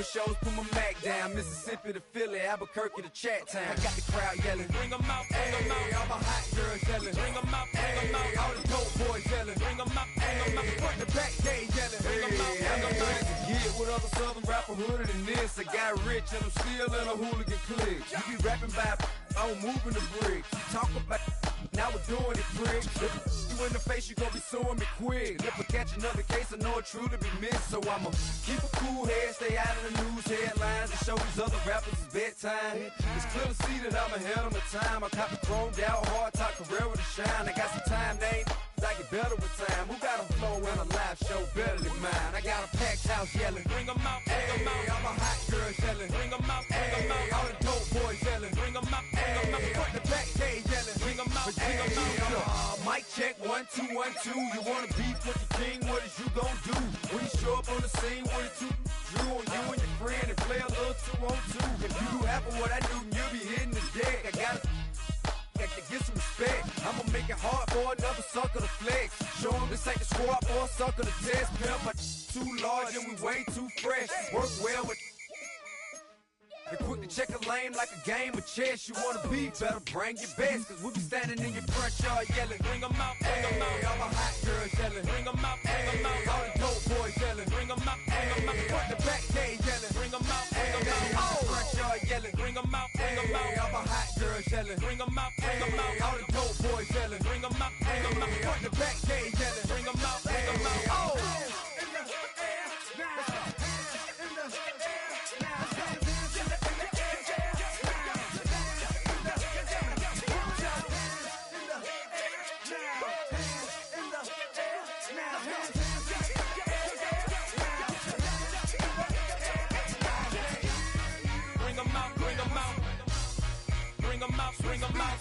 doing shows, put my Mac down. Mississippi to Philly, Albuquerque to Chat-Town. I got the crowd yelling, bring 'em out, bring 'em out. All my hot girls yelling, bring 'em out, bring 'em out. All the dope boys yelling, bring 'em out, bring 'em out. Front to back gate yelling, bring 'em out, bring 'em out. To get with other southern rapper hooded than this. I got rich and I'm still in a hooligan clique. You be rapping by, I'm moving the bricks. You talk about, now we're doing it, prick. If you in the face, you gon' be suing me quick. If I catch another case, I know it truly be missed. So I'ma keep a cool head, stay out of the news headlines, and show these other rappers it's bedtime. It's clear to see that I'm ahead of my time. I caught the chromed out, hard top career to shine. I got some time, they ain't I get better with time. Who got a flow and a live show better than mine? I got a packed house yelling, bring 'em out, bring 'em out. All my hot girls yelling, bring 'em out, bring 'em out. All the dope boys yelling, bring 'em out, bring 'em out. Front the back gate yelling, bring 'em out, bring 'em out. Mic check, 1 2 1 2. You wanna beef with the king? What is you gon' do? When you show up on the scene, what it you drew on you and your friend and play a little 2 on 2. If you do half of what I do, you'll be hitting the deck. I gotta get some respect. I'ma make it hard for another sucker to flex. Show 'em this ain't the squad or a sucker to test. Pimp, but too large and we way too fresh. Work well with and quick to check a lane like a game of chess. You wanna be better, bring your best. Cause we'll be standing in your front yard yelling, bring 'em out, bring 'em out. All my hot girls yelling, bring 'em out, bring 'em out. All the dope boys yelling, bring 'em out, bring 'em out. Front the back gate yelling, bring 'em out, bring 'em out. All the front yard yelling, bring 'em out, bring 'em out. All my hot girls yelling, bring 'em out, bring 'em out. All the dope boys yelling, bring 'em out, bring 'em out. Front the back gate yelling, bring 'em out, bring 'em out. Oh! Bring 'em out, bring 'em out. Bring 'em out, bring 'em out.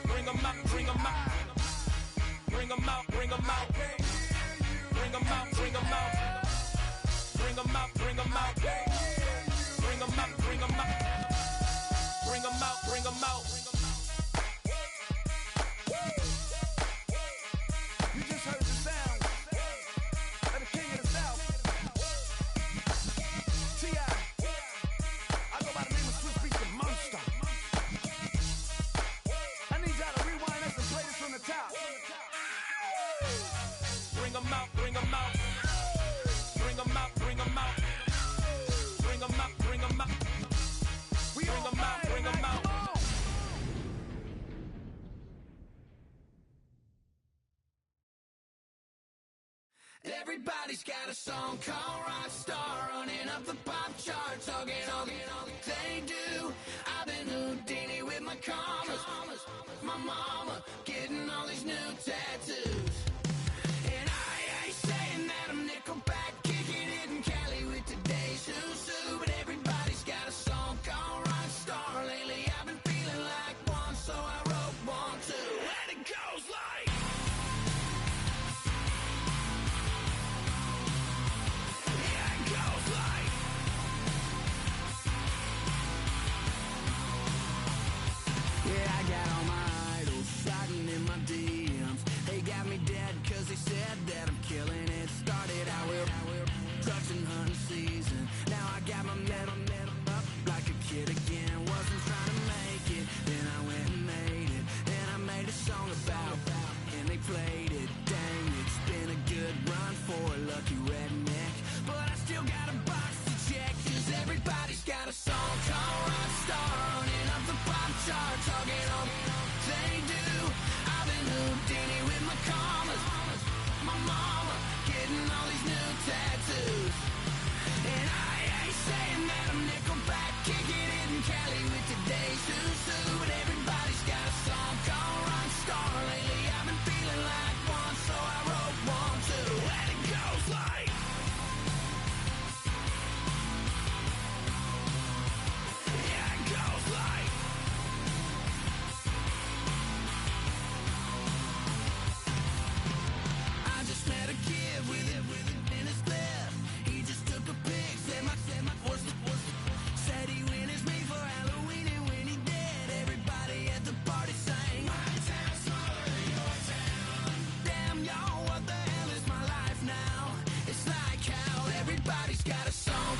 Bring 'em out, bring 'em out. Bring 'em out, bring 'em out. Bring 'em out, bring 'em out. Bring 'em out, bring 'em out. Bring 'em out, bring 'em out. You just heard the sound of the king of the South. T.I. I go by the name of Swiss Beats the Monster. I need y'all to rewind this and play this from the top. Bring 'em out, bring 'em out. Bring 'em out, bring 'em out. Bring 'em out, bring 'em out. Bring 'em out, bring 'em out. Everybody's got a song called Rockstar, running up the pop charts, all they do. I've been Houdini with my commas, my mama getting all these new tattoos. And I ain't saying that I'm Nickelback, kicking it in Cali with today's Susu, but everybody's got a song called Rockstar. Lately I've been feeling like one, so I wrote one too. And it goes like, yeah, it goes like, yeah, I got all my idols sliding in my DMs. They got me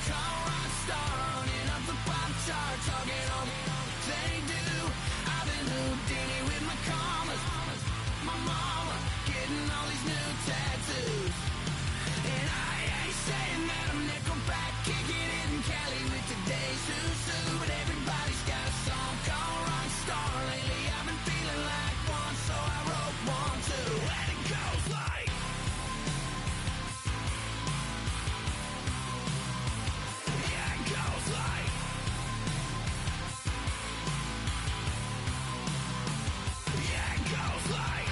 cold rock star, running up the pop chart, talking on they do. I've been Houdini with my commas, my mama getting all these new tattoos. And I ain't saying that I'm Nickelback, kicking it in Cali with today's who's who, but everybody's got a song called Rockstar. Lately I've been feeling like one, so I wrote one too. And it goes like, yeah, it goes like, yeah, it goes like.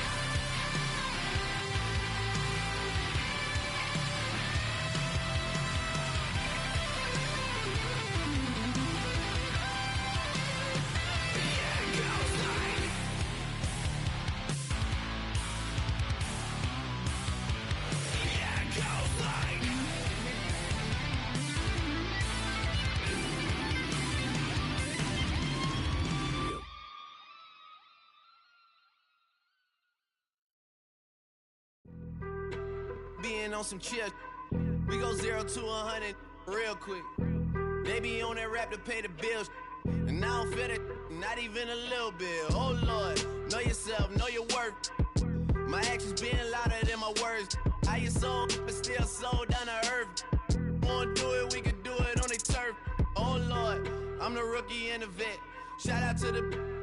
Being on some chill, we go 0 to 100 real quick. They be on that rap to pay the bills, and I don't feel it, not even a little bit. Oh Lord, know yourself, know your worth. My actions being louder than my words. How you sold, but still sold down to earth. Wanna do it, we can do it on the turf. Oh Lord, I'm the rookie and the vet. Shout out to the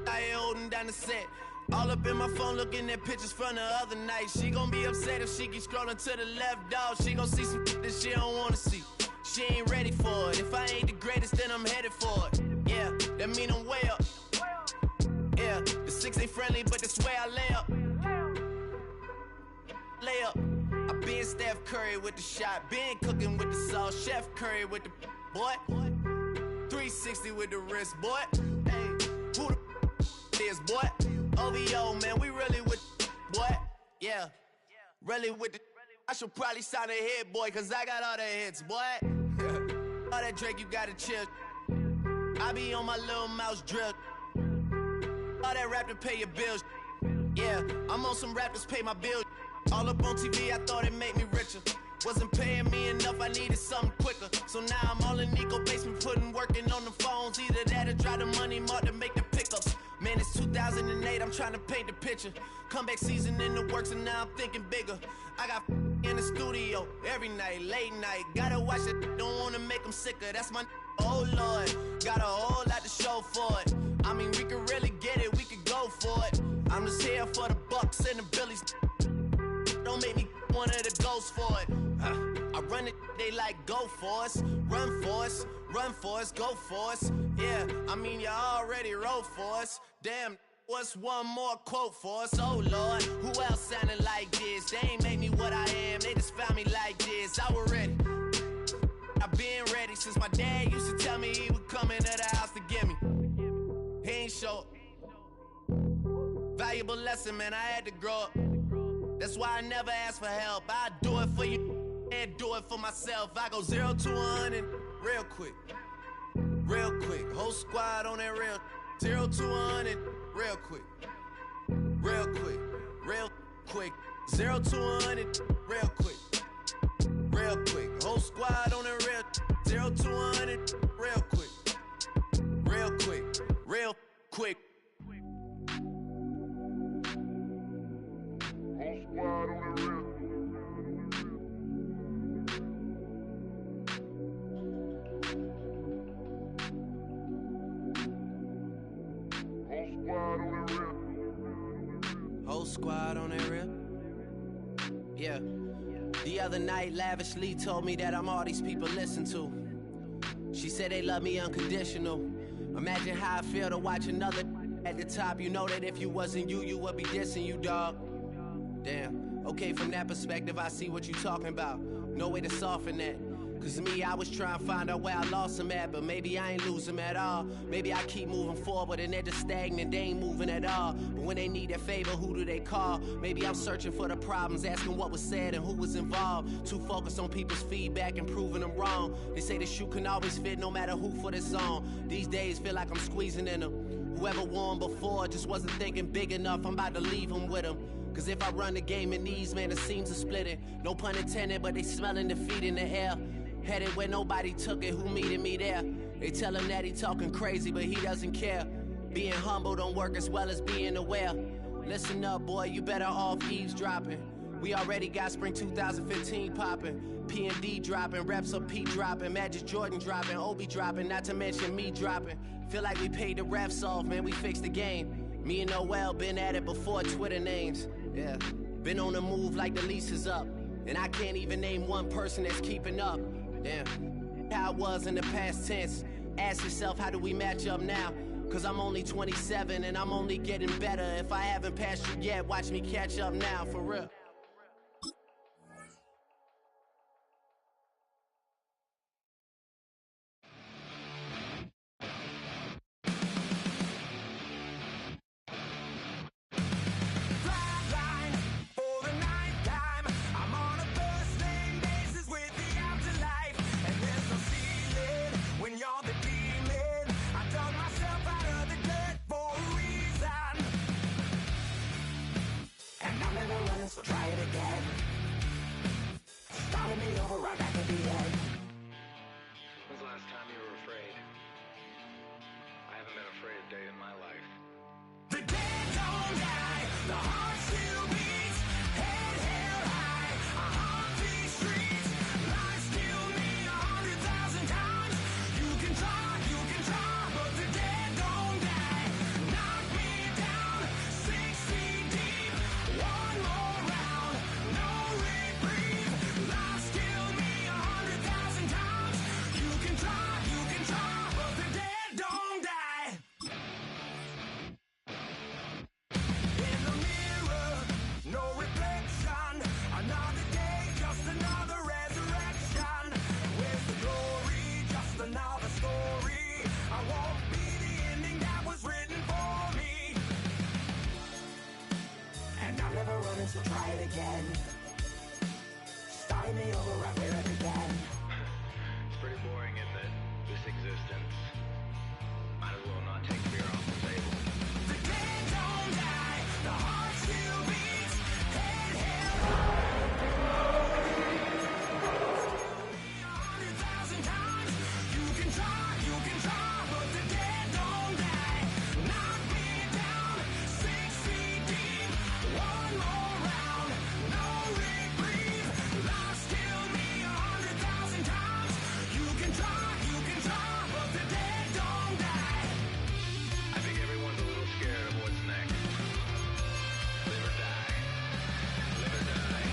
I ain't holding down the set. All up in my phone looking at pictures from the other night. She gon' be upset if she keep scrolling to the left, dog. She gon' see some that she don't wanna see. She ain't ready for it. If I ain't the greatest, then I'm headed for it. Yeah, that mean I'm way up. Yeah, the 6 ain't friendly, but that's where I lay up. Lay up. I been Steph Curry with the shot. Been cooking with the sauce. Chef Curry with the boy. 360 with the wrist, boy. Hey, who the is, boy? OVO, man, we really with boy. Yeah, really with the. I should probably sign a hit, boy, cause I got all the hits, boy. All that Drake, you gotta chill. I be on my little mouse drill. All that rap to pay your bills. Yeah, I'm on some rappers pay my bills. All up on TV, I thought it made me richer. Wasn't paying me enough, I needed something quicker. So now I'm all in Nico basement, working on the phones. Either that or try the money mark to make the pickups. Man, it's 2008, I'm trying to paint the picture. Comeback season in the works and now I'm thinking bigger. I got in the studio every night, late night. Gotta watch it, don't wanna make them sicker. That's my oh Lord, got a whole lot to show for it. I mean, we could really get it, we could go for it. I'm just here for the bucks and the billies. Don't make me one of the ghosts for it. I run it, they like go for us, run for us, run for us, go for us. Yeah, I mean you already wrote for us. Damn, what's one more quote for us? Oh Lord, who else sounding like this? They ain't made me what I am, they just found me like this. I was ready, I've been ready since my dad used to tell me he would come into the house to get me. He ain't show valuable lesson, man, I had to grow up. That's why I never ask for help. I do it for you and do it for myself. I go 0 to 100 real quick. Real quick. Whole squad on that real. 0 to 100 real quick. Real quick. Real quick. 0 to 100 real quick. Real quick. Whole squad on that real. 0 to 100 real quick. Real quick. Real quick. Whole squad on the real. Whole squad on that real. Yeah. The other night, Lavishly told me that I'm all these people listen to. She said they love me unconditional. Imagine how I feel to watch another at the top. You know that if you wasn't you, you would be dissing you, dog. Damn, okay, from that perspective, I see what you talking about. No way to soften that. Cause me, I was trying to find out where I lost him at, but maybe I ain't lose him at all. Maybe I keep moving forward and they're just stagnant, they ain't moving at all. But when they need a favor, who do they call? Maybe I'm searching for the problems, asking what was said and who was involved. Too focused on people's feedback and proving them wrong. They say the shoe can always fit no matter who for the song. These days feel like I'm squeezing in them. Whoever won before just wasn't thinking big enough, I'm about to leave them with them. Cause if I run the game in these, man, the seams are splitting. No pun intended, but they smelling defeat in the air. Headed where nobody took it, who meted me there? They tell him that he talking crazy, but he doesn't care. Being humble don't work as well as being aware. Listen up, boy, you better off eavesdropping. We already got spring 2015 popping. P&D dropping, reps of P dropping, Magic Jordan dropping, Obi dropping, not to mention me dropping. Feel like we paid the refs off, man, we fixed the game. Me and Noel been at it before Twitter names. Yeah, been on the move like the lease is up. And I can't even name one person that's keeping up. Damn, how it was in the past tense. Ask yourself, how do we match up now? Cause I'm only 27 and I'm only getting better. If I haven't passed you yet, watch me catch up now, for real. So try it again. Starting me over right back at the end. When's the last time you were afraid? I haven't been afraid a day in my life. The dead don't die, the heart still beats, head held high, I haunt these streets, lies kill me 100,000 times. You can try, but the dead don't die. Knock me down 6 feet deep, one more round, no reprieve. Lies kill me 100,000 times. You can try, but the dead don't die. In the mirror, no reflection. Another day, just another resurrection. Where's the glory? Just another story. I won't be the ending that was written for me. And I'm never running, so try it again. Starting me over right where I began. It's pretty boring, isn't it? This existence. Might as well not take fear off the table. The dead don't die, the heart still beats, head held 100,000 times. You can try, but the dead don't die. Knock me down 6 feet deep, one more round, no reprieve. Lies kill me 100,000 times. You can try, but the dead don't die. I think everyone's a little scared of what's next. Live or die. Live or die.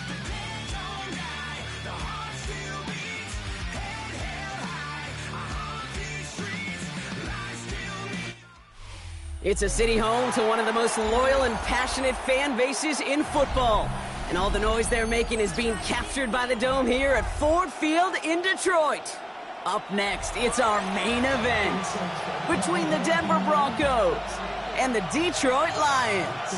The dead don't die, the heart still beats, head held high, I haunt these streets, lies kill me. It's a city home to one of the most loyal and passionate fan bases in football. And all the noise they're making is being captured by the Dome here at Ford Field in Detroit. Up next, it's our main event between the Denver Broncos and the Detroit Lions.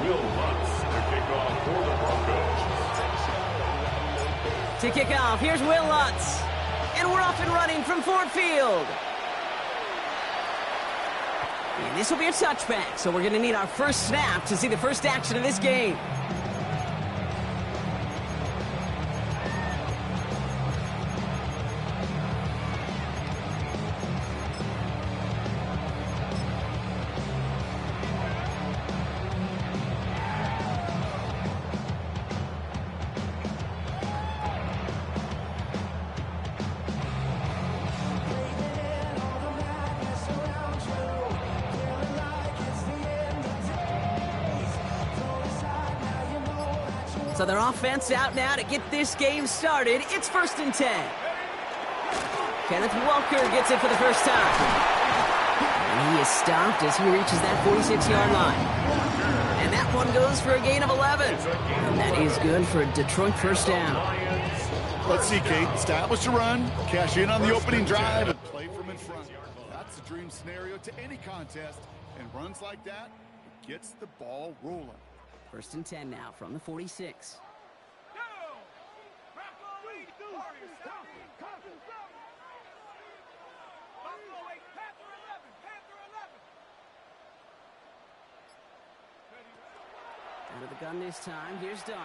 Will Lutz to kick off for the Broncos. To kick off, here's Will Lutz. And we're off and running from Ford Field. And this will be a touchback, so we're going to need our first snap to see the first action of this game. So their offense out now to get this game started. It's 1st and 10. Kenneth Walker gets it for the first time. And he is stopped as he reaches that 46-yard line. And that one goes for a gain of 11. And that is good for a Detroit first down. Let's see, Kate. Establish a run, cash in on the opening drive, and play from in front. That's the dream scenario to any contest. And runs like that, it gets the ball rolling. 1st and 10 now from the 46. Out of the gun this time. Here's Dart.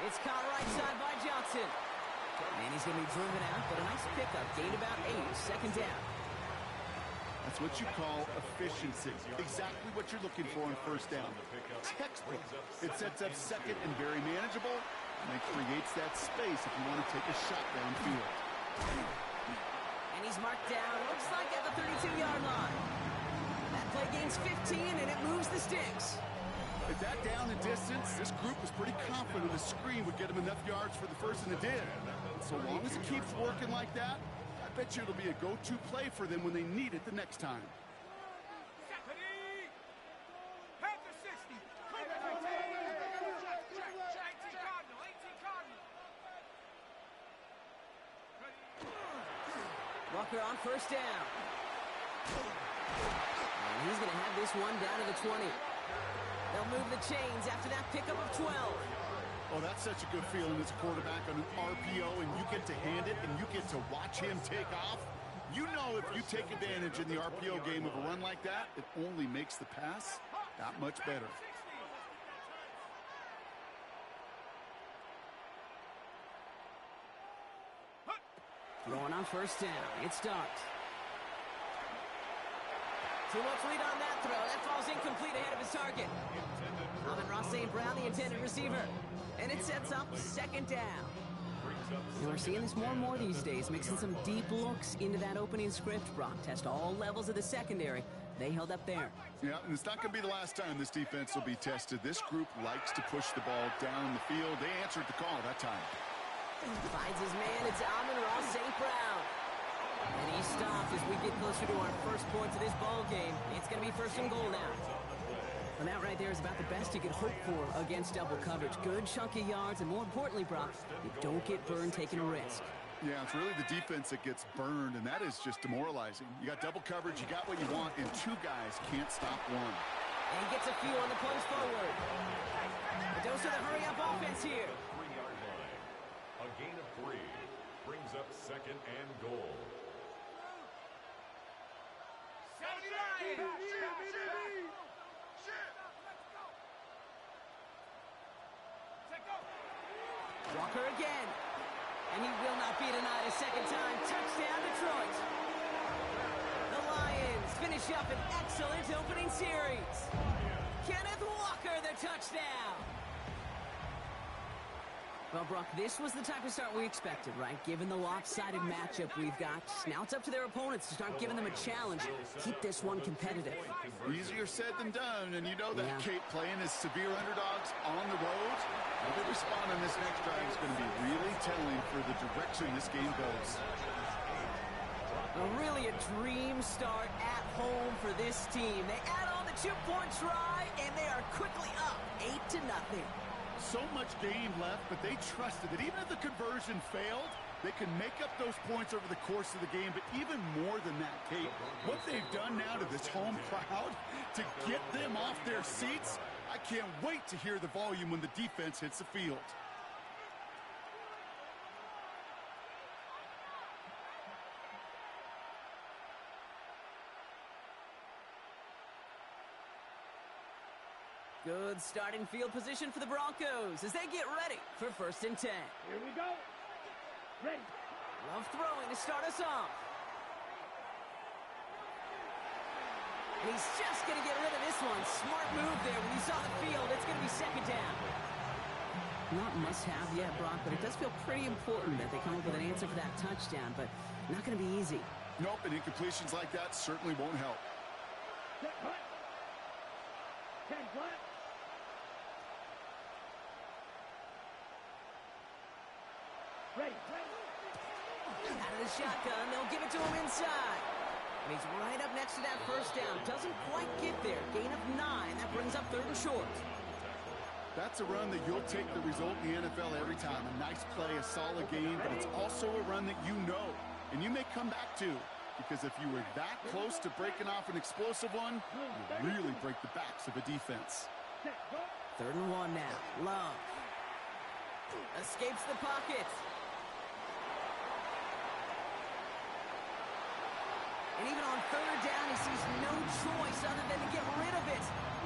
It's caught right side by Johnson. And he's going to be driven out, but a nice pickup. Gained about 8. 2nd down. That's what you call efficiency. Exactly what you're looking for on 1st down. Textbook. It sets up 2nd and very manageable, and it creates that space if you want to take a shot downfield. And he's marked down, looks like at the 32-yard line. That play gains 15, and it moves the sticks. At that down and distance, this group was pretty confident the screen would get him enough yards for the first, and it did. And so long as it keeps working like that, I bet you it'll be a go-to play for them when they need it the next time. Walker on 1st down. And he's going to have this one down to the 20. They'll move the chains after that pickup of 12. Oh, that's such a good feeling as a quarterback on an RPO, and you get to hand it, and you get to watch him take off. You know if you take advantage in the RPO game of a run like that, it only makes the pass that much better. Throwing on 1st down. It's Dart. Too much lead on that throw. That falls incomplete ahead of his target. Amon-Ra St. Brown, the intended receiver. And it sets up 2nd down. And we're seeing this more and more these days, mixing some deep looks into that opening script. Brock test all levels of the secondary. They held up there. Yeah, and it's not going to be the last time this defense will be tested. This group likes to push the ball down the field. They answered the call that time. Finds his man. It's Amon-Ra St. Brown. And he stopped as we get closer to our first points of this ball game. It's going to be 1st and goal now. And that right there is about the best you could hope for against double coverage. Good chunky yards, and more importantly, Brock, you don't get burned taking a risk. Yeah, it's really the defense that gets burned, and that is just demoralizing. You got double coverage, you got what you want, and 2 guys can't stop one. And he gets a few on the plunge forward. A dose of the hurry-up offense here. 3-yard line. A gain of 3 brings up 2nd and goal. Walker again. And he will not be denied a 2nd time. Touchdown, Detroit. The Lions finish up an excellent opening series. Kenneth Walker, the touchdown. Well, Brock, this was the type of start we expected, right? Given the lopsided matchup we've got. Now it's up to their opponents to start giving them a challenge. Keep this one competitive. Easier said than done, and you know that, yeah. Kate, playing as severe underdogs on the road, how they respond on this next drive is going to be really telling for the direction this game goes. Really a dream start at home for this team. They add on the 2-point try, and they are quickly up 8-0. So much game left, but they trusted that even if the conversion failed, they can make up those points over the course of the game. But even more than that, Kate, what they've done now to this home crowd to get them off their seats, I can't wait to hear the volume when the defense hits the field. Good starting field position for the Broncos as they get ready for 1st and 10. Here we go. Ready. Love throwing to start us off. And he's just going to get rid of this one. Smart move there. When you saw the field, it's going to be 2nd down. Not must-have yet, Brock, but it does feel pretty important that they come up with an answer for that touchdown, but not going to be easy. Nope, and incompletions like that certainly won't help. Set, punt. 10 flat. Ready. Out of the shotgun, they'll give it to him inside. And he's right up next to that 1st down. Doesn't quite get there. Gain of 9. That brings up 3rd and short. That's a run that you'll take the result in the NFL every time. A nice play, a solid game, but it's also a run that you know and you may come back to, because if you were that close to breaking off an explosive one, you really break the backs of a defense. 3rd and 1 now. Love escapes the pocket. And even on 3rd down, he sees no choice other than to get rid of it.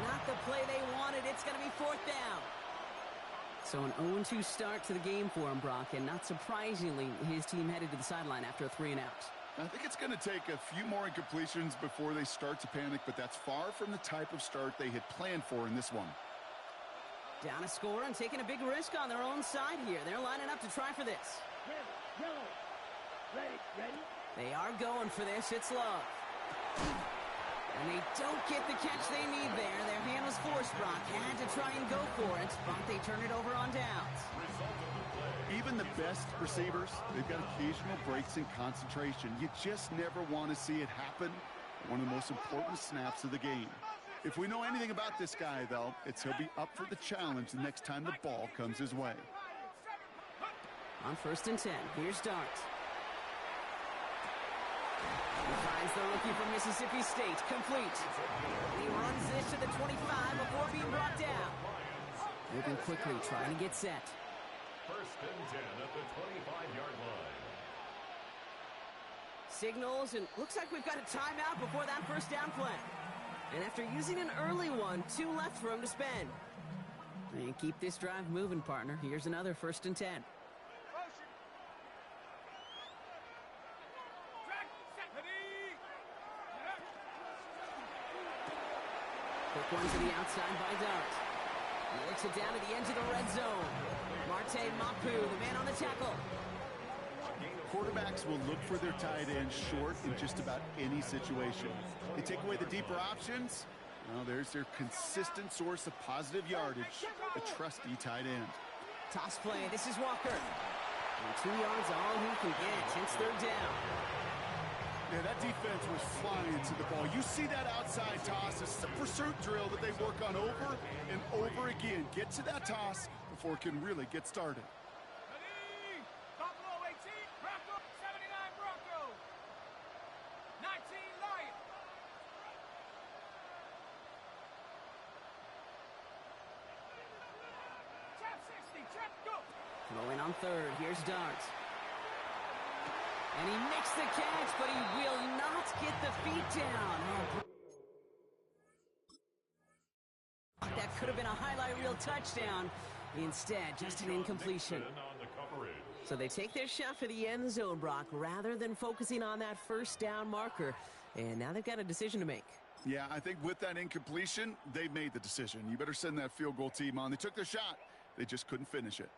Not the play they wanted. It's going to be 4th down. So an 0-2 start to the game for him, Brock, and not surprisingly, his team headed to the sideline after a 3-and-out. I think it's going to take a few more incompletions before they start to panic, but that's far from the type of start they had planned for in this one. Down a score and taking a big risk on their own side here. They're lining up to try for this. Yellow. Ready. They are going for this. It's Love. And they don't get the catch they need there. Their hand was forced, Brock. Had to try and go for it, but they turn it over on downs. Even the best receivers, they've got occasional breaks in concentration. You just never want to see it happen. One of the most important snaps of the game. If we know anything about this guy, though, it's he'll be up for the challenge the next time the ball comes his way. On 1st and 10, here's Dart. He finds the rookie from Mississippi State, complete. He runs this to the 25 before being brought down. Moving quickly, trying to get set. 1st and 10 at the 25-yard line. Signals, and looks like we've got a timeout before that 1st down play. And after using an early one, 2 left for him to spend. And keep this drive moving, partner. Here's another 1st and 10. Quick one to the outside by Dart. He looks it down to the edge of the red zone. Marte Mapu, the man on the tackle. Quarterbacks will look for their tight end short in just about any situation. They take away the deeper options. Well, there's their consistent source of positive yardage, a trusty tight end. Toss play. This is Walker. And 2 yards all he can get. It's 3rd down. Yeah, that defense was flying to the ball. You see that outside toss. This is a pursuit drill that they work on over and over again. Get to that toss before it can really get started. Buffalo 18, Bronco 79 Bronco. 19 Lion. Chap 60, chap go. Throwing on 3rd. Here's Dart. And he makes the catch, but he will not get the feet down. That could have been a highlight reel touchdown. Instead, just an incompletion. So they take their shot for the end zone, Brock, rather than focusing on that 1st down marker. And now they've got a decision to make. Yeah, I think with that incompletion, they made the decision. You better send that field goal team on. They took their shot. They just couldn't finish it.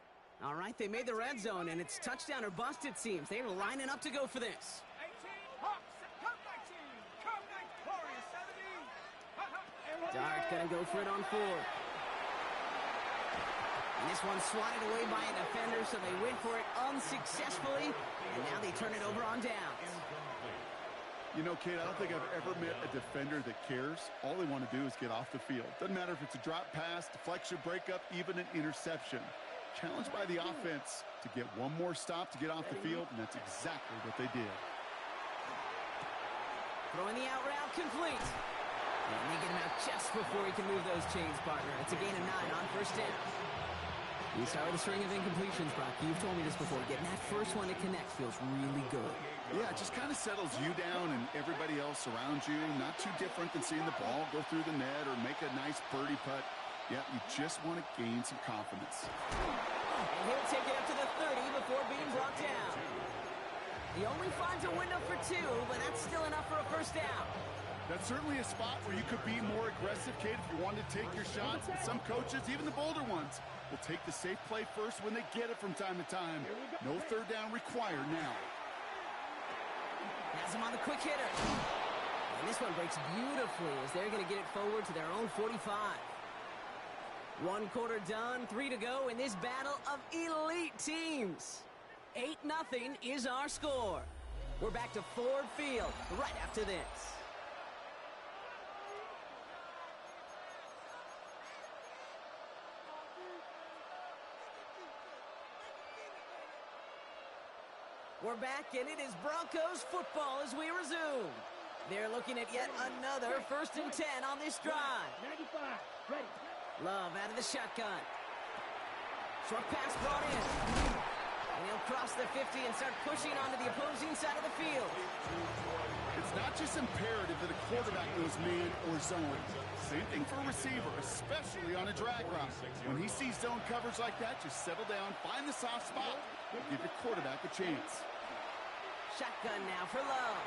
All right, they made the red zone, and it's touchdown or bust, it seems. They were lining up to go for this. 18 Hawks, come 19, come 9, Warriors 70. Dart gonna go for it on 4th. And this one's swatted away by a defender, so they went for it unsuccessfully, and now they turn it over on downs. You know, Kate, I don't think I've ever met a defender that cares. All they want to do is get off the field. Doesn't matter if it's a drop pass, deflection, breakup, even an interception. Challenged by the offense to get one more stop to get off the field, and that's exactly what they did. Throwing the out route complete. And they get him out just before he can move those chains, partner. It's a gain of 9 on 1st down. You start with a string of incompletions, Brock. You've told me this before. Getting that first one to connect feels really good. Yeah, it just kind of settles you down and everybody else around you. Not too different than seeing the ball go through the net or make a nice birdie putt. Yeah, you just want to gain some confidence. And he'll take it up to the 30 before being brought down. He only finds a window for 2, but that's still enough for a 1st down. That's certainly a spot where you could be more aggressive, Kate, if you wanted to take your shots. And some coaches, even the bolder ones, will take the safe play first when they get it from time to time. No 3rd down required now. Has him on the quick hitter. And this one breaks beautifully as they're going to get it forward to their own 45. 1 quarter done, 3 to go in this battle of elite teams. 8-0 is our score. We're back to Ford Field right after this. we're back, and it is Broncos football as we resume. They're looking at yet another 1st and 10 on this drive. 95, ready. Love out of the shotgun. Short pass brought in. And he'll cross the 50 and start pushing onto the opposing side of the field. It's not just imperative that a quarterback knows man or zone. Same thing for a receiver, especially on a drag route. When he sees zone coverage like that, just settle down, find the soft spot, and give your quarterback a chance. Shotgun now for Love.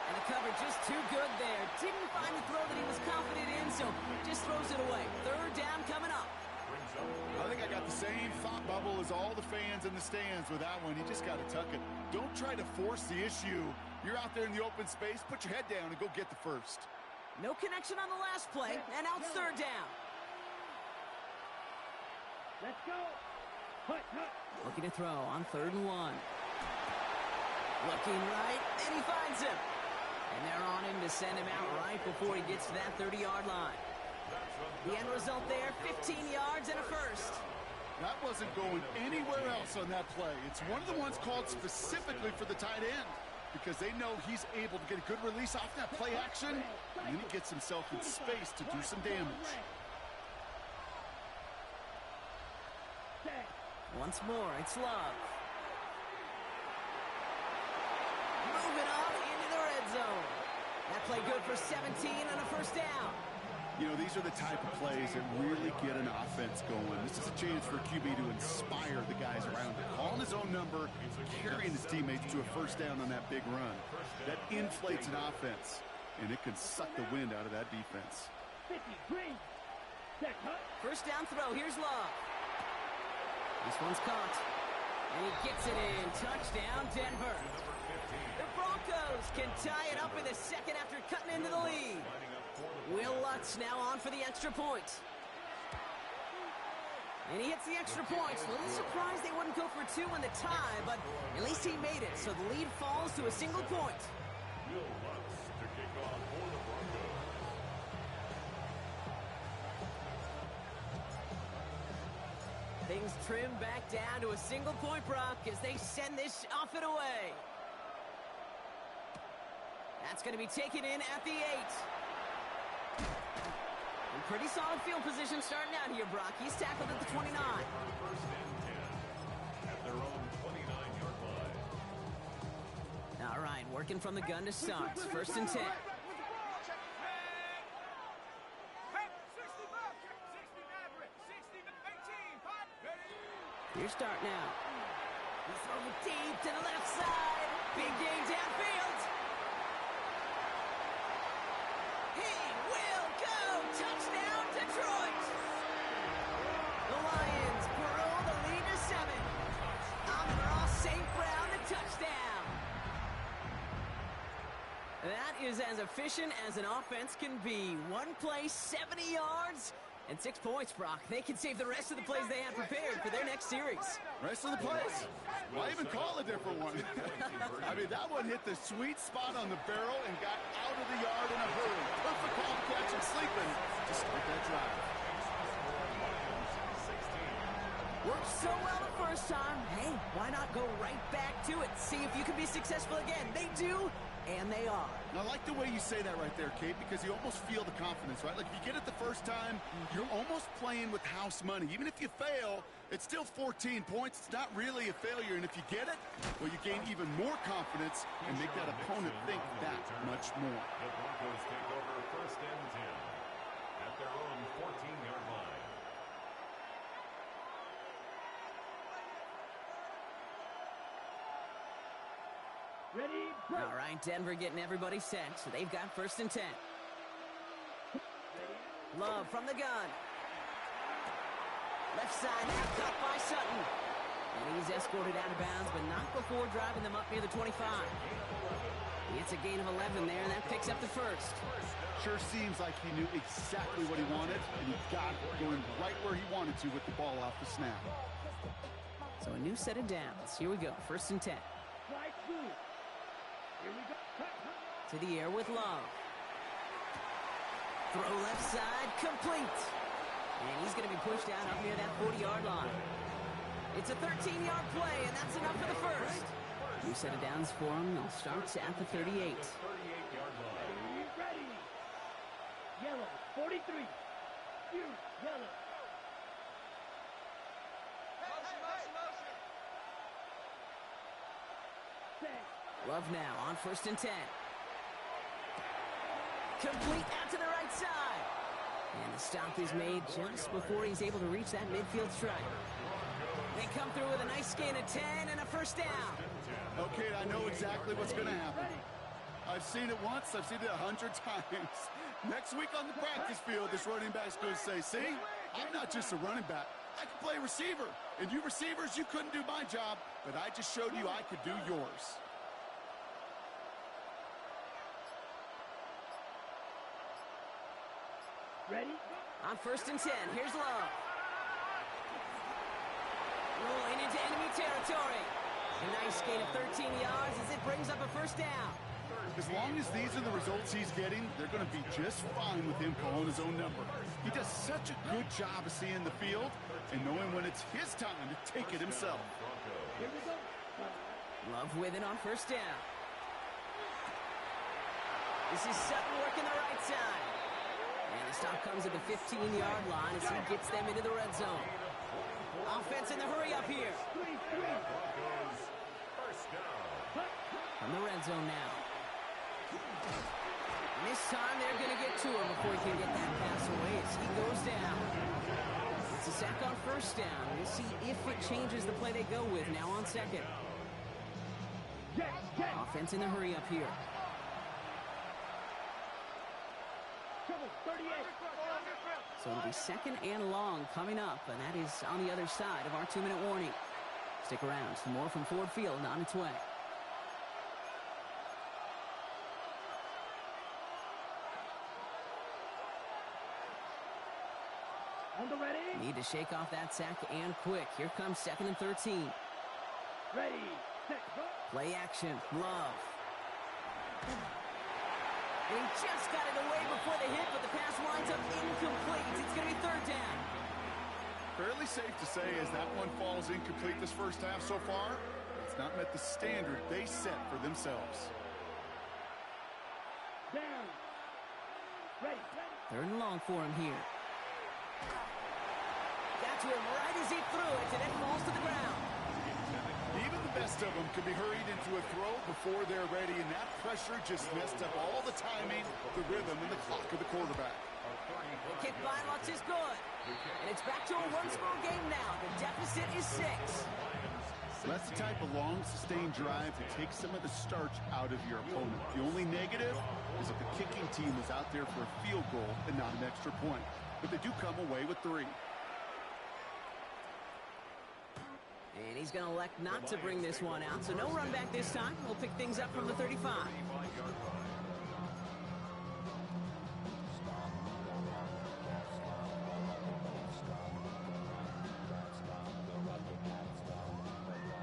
And the coverage just too good there. Didn't find the throw that he was confident in, so just throws it away. 3rd down coming up. I think I got the same thought bubble as all the fans in the stands with that one. You just got to tuck it. Don't try to force the issue. You're out there in the open space. Put your head down and go get the first. No connection on the last play, and now it's 3rd down. Let's go. Hut, hut. Looking to throw on 3rd and 1. Looking right, and he finds him. And they're on him to send him out right before he gets to that 30-yard line. The end result there, 15 yards and a first. That wasn't going anywhere else on that play. It's one of the ones called specifically for the tight end because they know he's able to get a good release off that play action, and then he gets himself in space to do some damage. Once more, it's Love. Moving on into the red zone. That play good for 17 and a first down. You know, these are the type of plays that really get an offense going. This is a chance for QB to inspire the guys around him. Calling his own number, carrying his teammates to a first down on that big run. That inflates an offense, and it can suck the wind out of that defense. 50, green. Set, hut. First down throw, here's Love. This one's caught. And he gets it in. Touchdown, Denver. The Broncos can tie it up in the second after cutting into the lead. Will Lutz now on for the extra point. And he hits the extra point. A little surprised they wouldn't go for 2 in the tie, but at least he made it, so the lead falls to a single point. Will Lutz to kick off for the Broncos. Things trim back down to a single point, Brock, as they send this off and away. That's going to be taken in at the 8. And pretty solid field position starting out here, Brock. He's tackled at the 29. First and 10 at their own 29-yard line. All right, working from the gun to start. 1st and 10. Your start now. He's throwing deep to the left side. Big gain downfield. He will go. Touchdown, Detroit. The Lions grow the lead to 7. Amon-Ra St. Brown, the touchdown. That is as efficient as an offense can be. One play, 70 yards. And 6 points, Brock. They can save the rest of the plays they have prepared for their next series. Rest of the plays? Why even call a different one? I mean, that one hit the sweet spot on the barrel and got out of the yard in a hurry. Perfect call to catch and sleeping to start that drive. Worked so well the first time. Hey, why not go right back to it? See if you can be successful again. They do, and they are. And I like the way you say that right there, Kate, because you almost feel the confidence, right? Like if you get it the first time, you're almost playing with house money. Even if you fail, it's still 14 points. It's not really a failure. And if you get it, well, you gain even more confidence and make that opponent think that much more. The Broncos take over 1st and 10 at their own 14-yard line. Ready, go. All right, Denver getting everybody set. So they've got 1st and 10. Love from the gun. Left side now cut by Sutton. And he's escorted out of bounds, but not before driving them up near the 25. It's a gain of 11 there, and that picks up the first. Sure seems like he knew exactly what he wanted, and he got it going right where he wanted to with the ball off the snap. So a new set of downs. Here we go, 1st and 10. Slide through. Here we go. Cut, cut. To the air with Love. Throw left side, complete. And he's going to be pushed out up near that 40-yard line. It's a 13-yard play, and that's enough for the first. New set of downs for them. They'll start at the 38. 38-yard line. Ready. Yellow, 43. You, yellow. Love now on 1st and 10. Complete out to the right side. And the stop is made just before he's able to reach that midfield stripe. They come through with a nice gain of 10 and a first down. Okay, I know exactly what's going to happen. I've seen it once, I've seen it 100 times. Next week on the practice field, this running back's going to say, see, I'm not just a running back. I can play receiver. And you receivers, you couldn't do my job, but I just showed you I could do yours. Ready? On 1st and 10, here's Love. Rolling into enemy territory. A nice gain of 13 yards as it brings up a first down. As long as these are the results he's getting, they're going to be just fine with him calling his own number. He does such a good job of seeing the field and knowing when it's his time to take it himself. Here we go. Love with it on first down. This is Sutton working the right side. And the stop comes at the 15-yard line as he gets them into the red zone. Offense in the hurry up here. First down. From the red zone now. And this time they're going to get to him before he can get that pass away as he goes down. It's a sack on first down. We'll see if it changes the play they go with now on second. Offense in the hurry up here. Trouble, 38. So it'll be second and long coming up, and that is on the other side of our 2-minute warning. Stick around. Some more from Ford Field on its way. On the ready. Need to shake off that sack and quick. Here comes 2nd and 13. Ready, set, go. Play action. Love. And he just got it away before the hit, but the pass winds up incomplete. It's going to be third down. Fairly safe to say as that one falls incomplete this first half so far, it's not met the standard they set for themselves. Down. Ready. Third and long for him here. Got to him right as he threw it, and it falls to the ground. Even the best of them could be hurried into a throw before they're ready, and that pressure just messed up all the timing, the rhythm, and the clock of the quarterback. The kick by Lutz is good. And it's back to a one-score game now. The deficit is 6. That's the type of long, sustained drive that takes some of the starch out of your opponent. The only negative is if the kicking team is out there for a field goal and not an extra point. But they do come away with 3. And he's going to elect not to bring this one out, so no run back this time. We'll pick things up from the 35.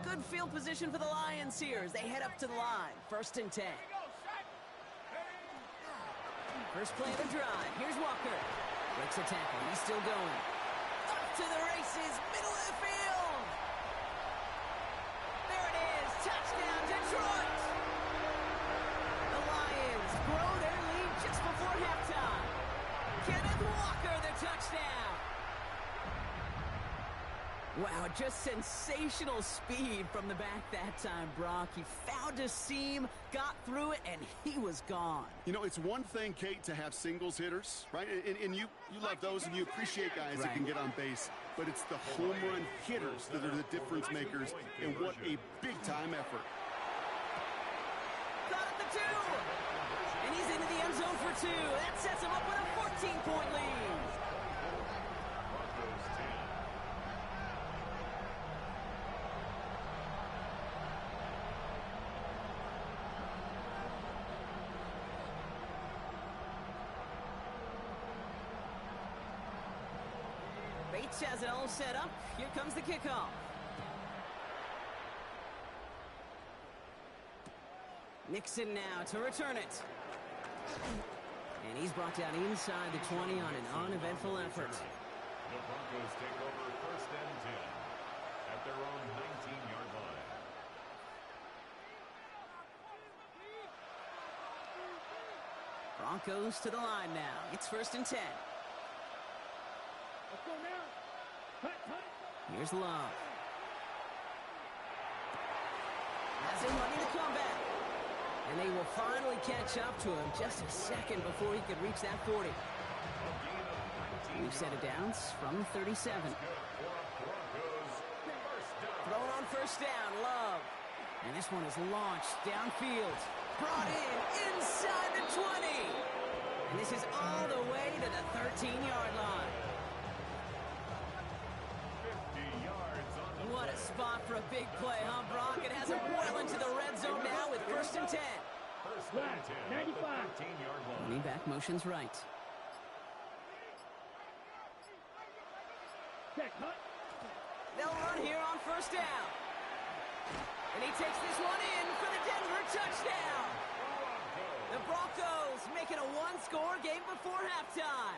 Good field position for the Lions here as they head up to the line. 1st and 10. First play of the drive. Here's Walker. Breaks a tackle. He's still going. Up to the races. Middle of the field. There it is. Touchdown, Detroit. The Lions grow their lead just before halftime. Kenneth Walker, the touchdown. Wow, just sensational speed from the back that time, Brock. He found a seam, got through it, and he was gone. You know, it's one thing, Kate, to have singles hitters, right? And you love those, and you appreciate guys that can get on base. But it's the home run hitters that are the difference makers, and what a big-time effort. Caught at the 2. And he's into the end zone for 2. That sets him up with a 14-point lead. Bates has it all set up. Here comes the kickoff. Nixon now to return it. And he's brought down inside the 20 on an uneventful effort. The Broncos take over 1st and 10 at at their own 19-yard line. Broncos to the line now. It's 1st and 10. Let's go now. Cut, cut. Here's Love. Has him running the comeback. And they will finally catch up to him just a second before he could reach that 40. We've set it down from 37. Thrown on 1st down, Love. And this one is launched downfield. Brought in inside the 20. And this is all the way to the 13-yard line. 50 yards on the What a spot for a big play, huh, Brock? It has him well into the red zone now with 1st and 10. First and 10 at the 13-yard line. Running back motions right. Check, cut. They'll run here on 1st down. And he takes this one in for the Denver touchdown. The Broncos making a one-score game before halftime.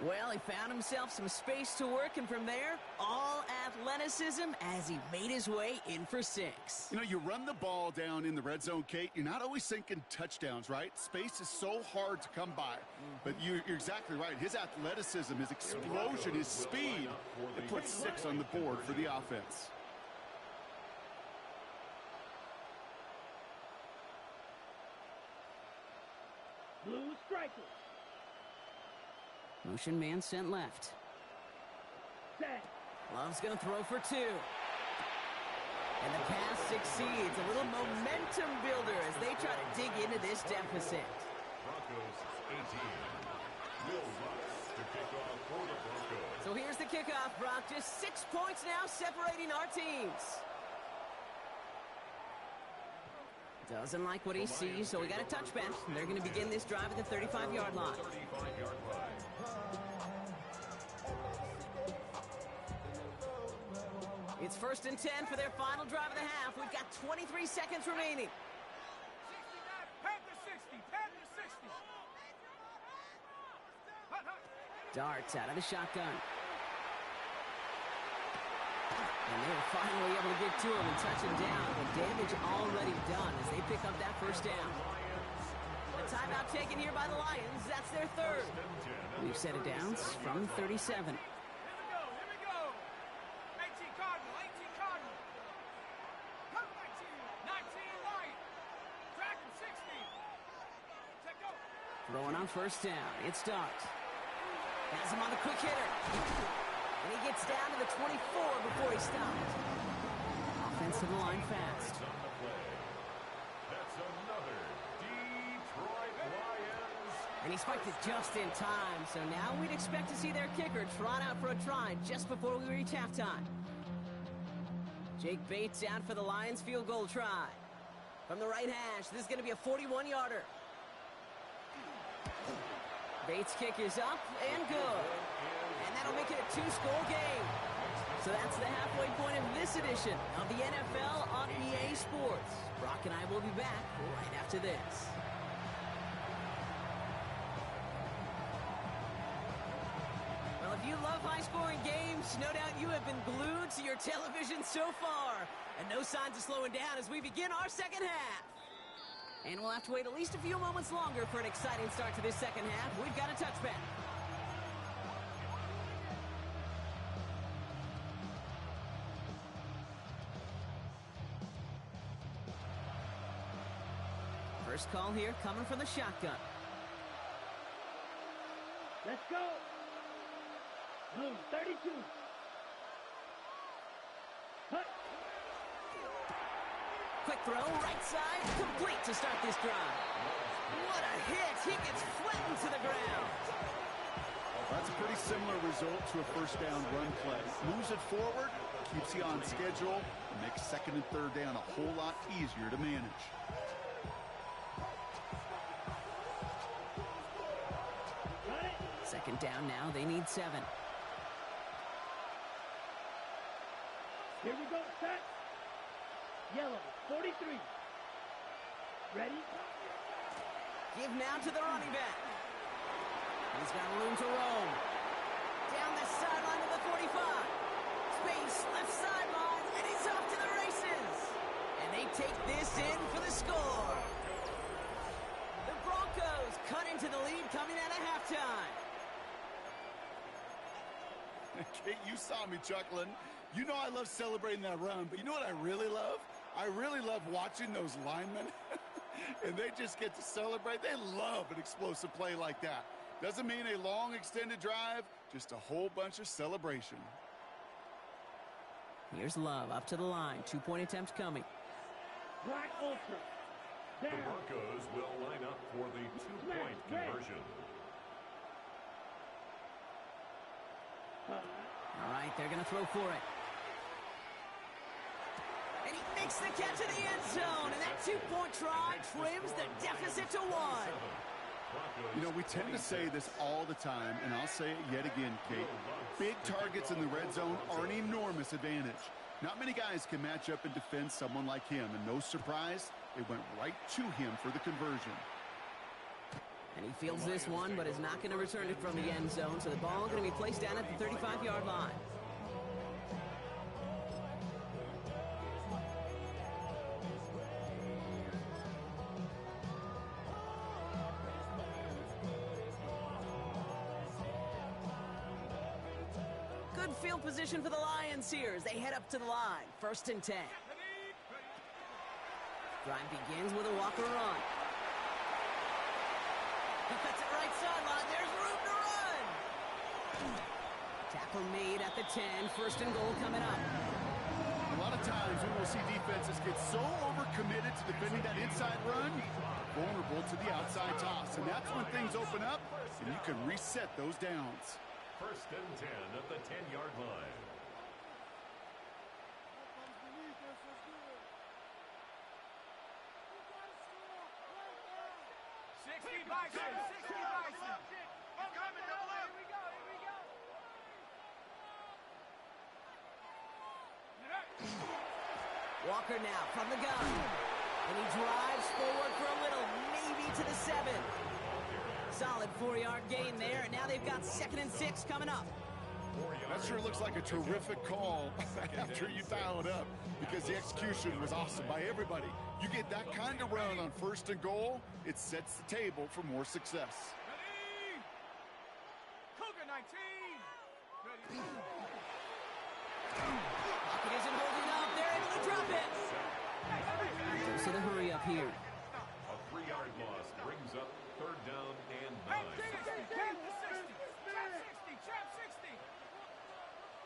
Well, he found himself some space to work, and from there, all athleticism as he made his way in for 6. You know, you run the ball down in the red zone, Kate, you're not always thinking touchdowns, right? Space is so hard to come by. But you're exactly right. His athleticism, his explosion, his speed, it puts 6 on the board for the offense. Blue striker. Motion man sent left. Set. Love's going to throw for 2. And the pass succeeds. A little momentum builder as they try to dig into this deficit. Broncos 18. Will Lutz to kick off for the Broncos. So here's the kickoff, Brock. Just 6 points now separating our teams. Doesn't like what he sees, so we got a touchback. They're going to begin this drive at the 35-yard line. 35-yard line. It's 1st and 10 for their final drive of the half. We've got 23 seconds remaining. 60, Panther 60, Panther 60. Hut, hut. Darts out of the shotgun. And they were finally able to get to him and touch him down. But damage already done as they pick up that 1st down. A timeout taken here by the Lions. That's their 3rd. We've set it down from 37. Here we go. 18 Cardinal, 18 Cardinal. 19 Lion. Dragon 60. Check go. Throwing on 1st down. It's Darts. Has him on the quick hitter. And he gets down to the 24 before he stops. Offensive line fast. On the play. That's another Detroit Lions. And he spiked it just in time. So now we'd expect to see their kicker trot out for a try just before we reach halftime. Jake Bates out for the Lions field goal try. From the right hash, this is going to be a 41-yarder. Bates' kick is up and good. And that'll make it a 2-score game. So that's the halfway point of this edition of the NFL on EA Sports. Brock and I will be back right after this. Well, if you love high-scoring games, no doubt you have been glued to your television so far. And no signs of slowing down as we begin our second half. And we'll have to wait at least a few moments longer for an exciting start to this second half. We've got a touchback. First call here coming from the shotgun. Let's go. Blue 32. Hut. Quick throw, right side, complete to start this drive. What a hit! He gets flattened to the ground. That's a pretty similar result to a 1st down run play. Moves it forward, keeps you on schedule, and makes 2nd and 3rd down a whole lot easier to manage. Got it. 2nd down now, they need 7. Here we go. Set. Yellow 43. Ready? Give now to the running back. He's got room to roam. Down the sideline to the 45. space, left sideline, and he's off to the races. And they take this in for the score. The Broncos cut into the lead coming out of halftime. Kate, you saw me chuckling. You know I love celebrating that run, but you know what I really love? I really love watching those linemen, and they just get to celebrate. They love an explosive play like that. Doesn't mean a long extended drive, just a whole bunch of celebration. Here's Love up to the line. 2-point attempts coming. The Broncos will line up for the 2-point conversion. All right, they're going to throw for it. And he makes the catch in the end zone, and that 2-point try trims the deficit to 1. You know, we tend to say this all the time, and I'll say it yet again, Kate. Big targets in the red zone are an enormous advantage. Not many guys can match up and defend someone like him, and no surprise, it went right to him for the conversion. And he fields this one, but is not going to return it from the end zone, so the ball is going to be placed down at the 35-yard line. Good field position for the Lions here as they head up to the line. 1st and 10. Drive begins with a Walker run. He cuts it right sideline. There's room to run. Tackle made at the 10. 1st and goal coming up. A lot of times we will see defenses get so overcommitted to defending that inside run, vulnerable to the outside toss. And that's when things open up, and you can reset those downs. 1st and 10 at the 10-yard line. Walker now from the gun. And he drives forward for a little, maybe to the 7. Solid 4-yard gain there, and now they've got 2nd and 6 coming up. That sure looks like a terrific call after you dial it up, because the execution was awesome by everybody. You get that kind of run on 1st and goal, it sets the table for more success. Cougar 19. It isn't holding up. They're able to drop it. So the hurry up here. A 3-yard loss brings up 3rd down and 9. Trap 60. Trap 60.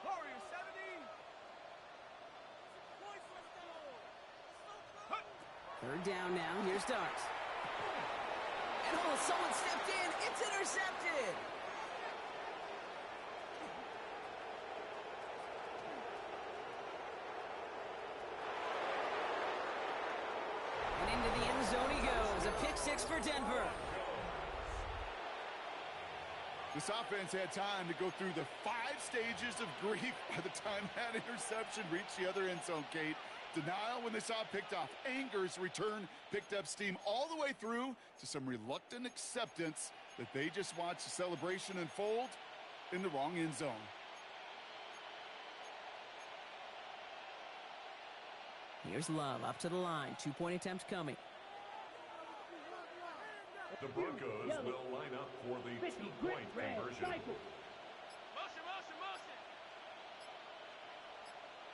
Warrior 70. 3rd down now. Here's Darts. And someone stepped in. It's intercepted. And into the end zone he goes. A pick 6 for Denver. This offense had time to go through the 5 stages of grief by the time that interception reached the other end zone, Kate. Denial when they saw it picked off. Anger's return picked up steam all the way through to some reluctant acceptance that they just watched the celebration unfold in the wrong end zone. Here's Love up to the line. 2-point attempts coming. The Broncos will line up for the 2-point conversion. Motion.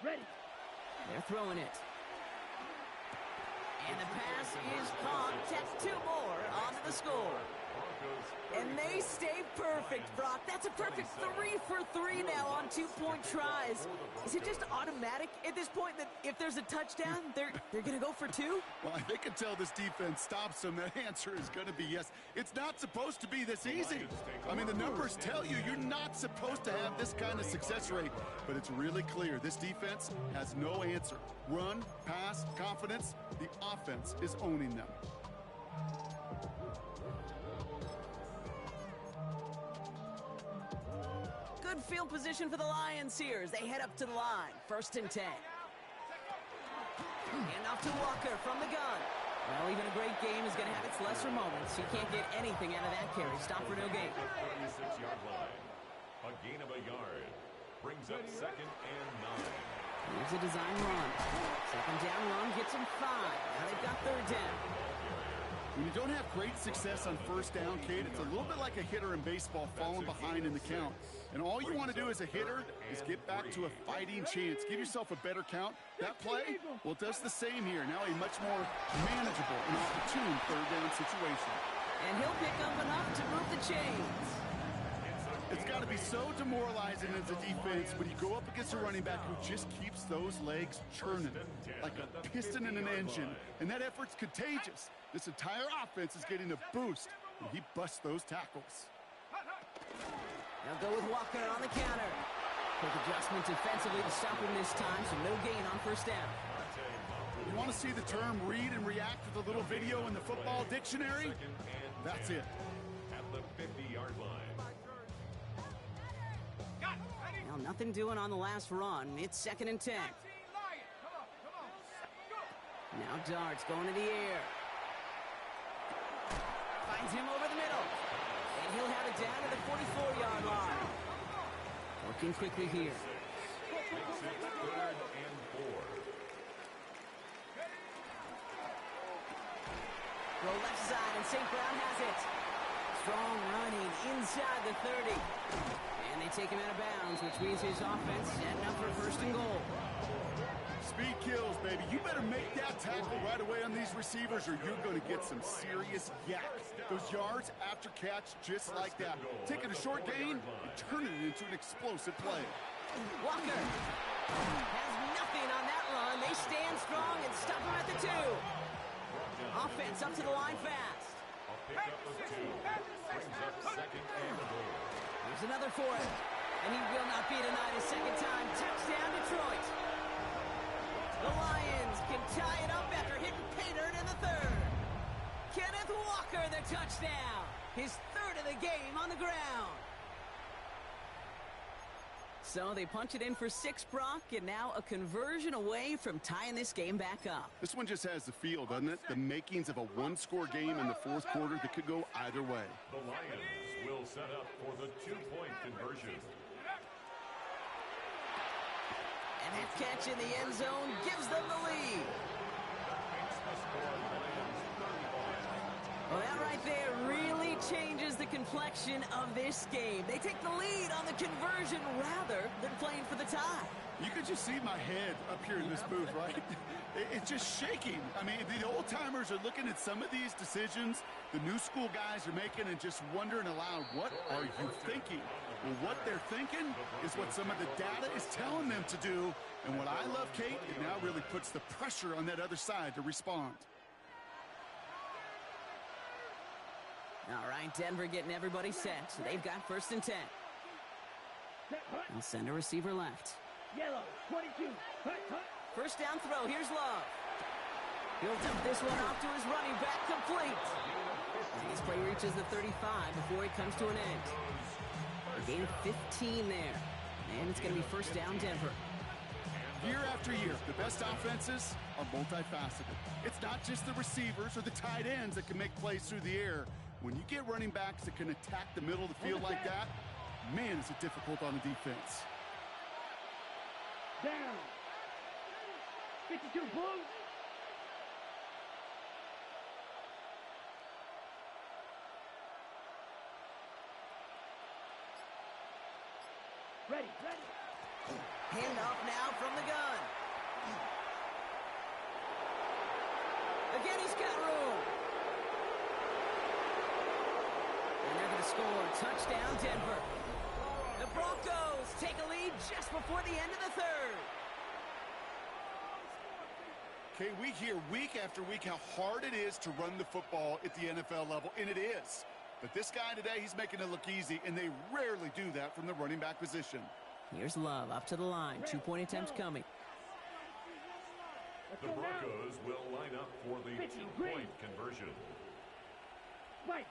Ready. They're throwing it. And the pass is caught. That's 2 more onto the score. And they stay perfect, Brock. That's a perfect 3 for 3 now on 2-point tries. Is it just automatic at this point that if there's a touchdown, they're going to go for 2? Well, they can tell this defense stops them. The answer is going to be yes. It's not supposed to be this easy. I mean, the numbers tell you you're not supposed to have this kind of success rate, but it's really clear this defense has no answer. Run, pass, confidence, the offense is owning them. Good field position for the Lions here as they head up to the line. 1st and 10. And off to Walker from the gun. Well, even a great game is going to have its lesser moments. You can't get anything out of that carry. Stop for no gain. 36-yard line. A gain of a yard. brings up 2nd and 9. Here's a design run. Second down run gets him 5. Now they've got 3rd down. When you don't have great success on 1st down, Kate, it's a little bit like a hitter in baseball falling behind in the count. And all you want to do as a hitter is get back to a fighting chance. Give yourself a better count. That play, well, it does the same here. Now a much more manageable and opportune 3rd down situation. And he'll pick up enough to move the chains. It's got to be so demoralizing as a defense when you go up against a running back who just keeps those legs churning like a piston in an engine. And that effort's contagious. This entire offense is getting a boost when he busts those tackles. They'll go with Walker on the counter. Quick adjustment defensively to stop him this time, so no gain on 1st down. You want to see the term read and react with a little video in the football dictionary? That's it. At the 50-yard line. Well, nothing doing on the last run. It's 2nd and 10. Now Darts going to the air. Finds him over the middle. And he'll have it down to the 44-yard line. Working quickly here. Makes it 3rd and 4. Throw left side, and St. Brown has it. Strong running inside the 30. And they take him out of bounds, which means his offense setting up for 1st and goal. Speed kills, baby. You better make that tackle right away on these receivers or you're going to get some serious yak. Those yards after catch just like that. Taking a short gain and turning it into an explosive play. Walker has nothing on that run. They stand strong and stop him at the 2. Offense up to the line fast. A pickup of 2. Brings up 2nd and goal. Here's another for him. And he will not be denied a 2nd time. Touchdown, Detroit. The Lions can tie it up after hitting pay dirt in the 3rd. Kenneth Walker, the touchdown. His 3rd of the game on the ground. So they punch it in for 6, Brock, and now a conversion away from tying this game back up. This one just has the feel, doesn't it? The makings of a one-score game in the 4th quarter that could go either way. The Lions will set up for the 2-point conversion. And that catch in the end zone gives them the lead. Makes the score Lions 35. Well, that right there really changes the complexion of this game. They take the lead on the conversion rather than playing for the tie. You could just see my head up here in this booth, right? It's just shaking. I mean, the old-timers are looking at some of these decisions the new school guys are making and just wondering aloud, what are you thinking? Well, what they're thinking is what some of the data is telling them to do. And what I love, Kate, it now really puts the pressure on that other side to respond. All right, Denver getting everybody set. So they've got 1st and 10. They'll send a receiver left. Yellow, 22. 1st down throw. Here's Love. He'll dump this one off to his running back, complete. And this play reaches the 35 before it comes to an end. A gain of 15 there. And it's going to be 1st down, Denver. Year after year, the best offenses are multifaceted. It's not just the receivers or the tight ends that can make plays through the air. When you get running backs that can attack the middle of the field like that, man, is it difficult on the defense. Down. 52 blue. Ready. Hand off now from the gun. Again, he's got room. And they're going to score. Touchdown, Denver. The Broncos take a lead just before the end of the 3rd. Okay, we hear week after week how hard it is to run the football at the NFL level, and it is. But this guy today, he's making it look easy, and they rarely do that from the running back position. Here's Love up to the line. 2-point attempts coming. The Broncos will line up for the 2-point conversion. White.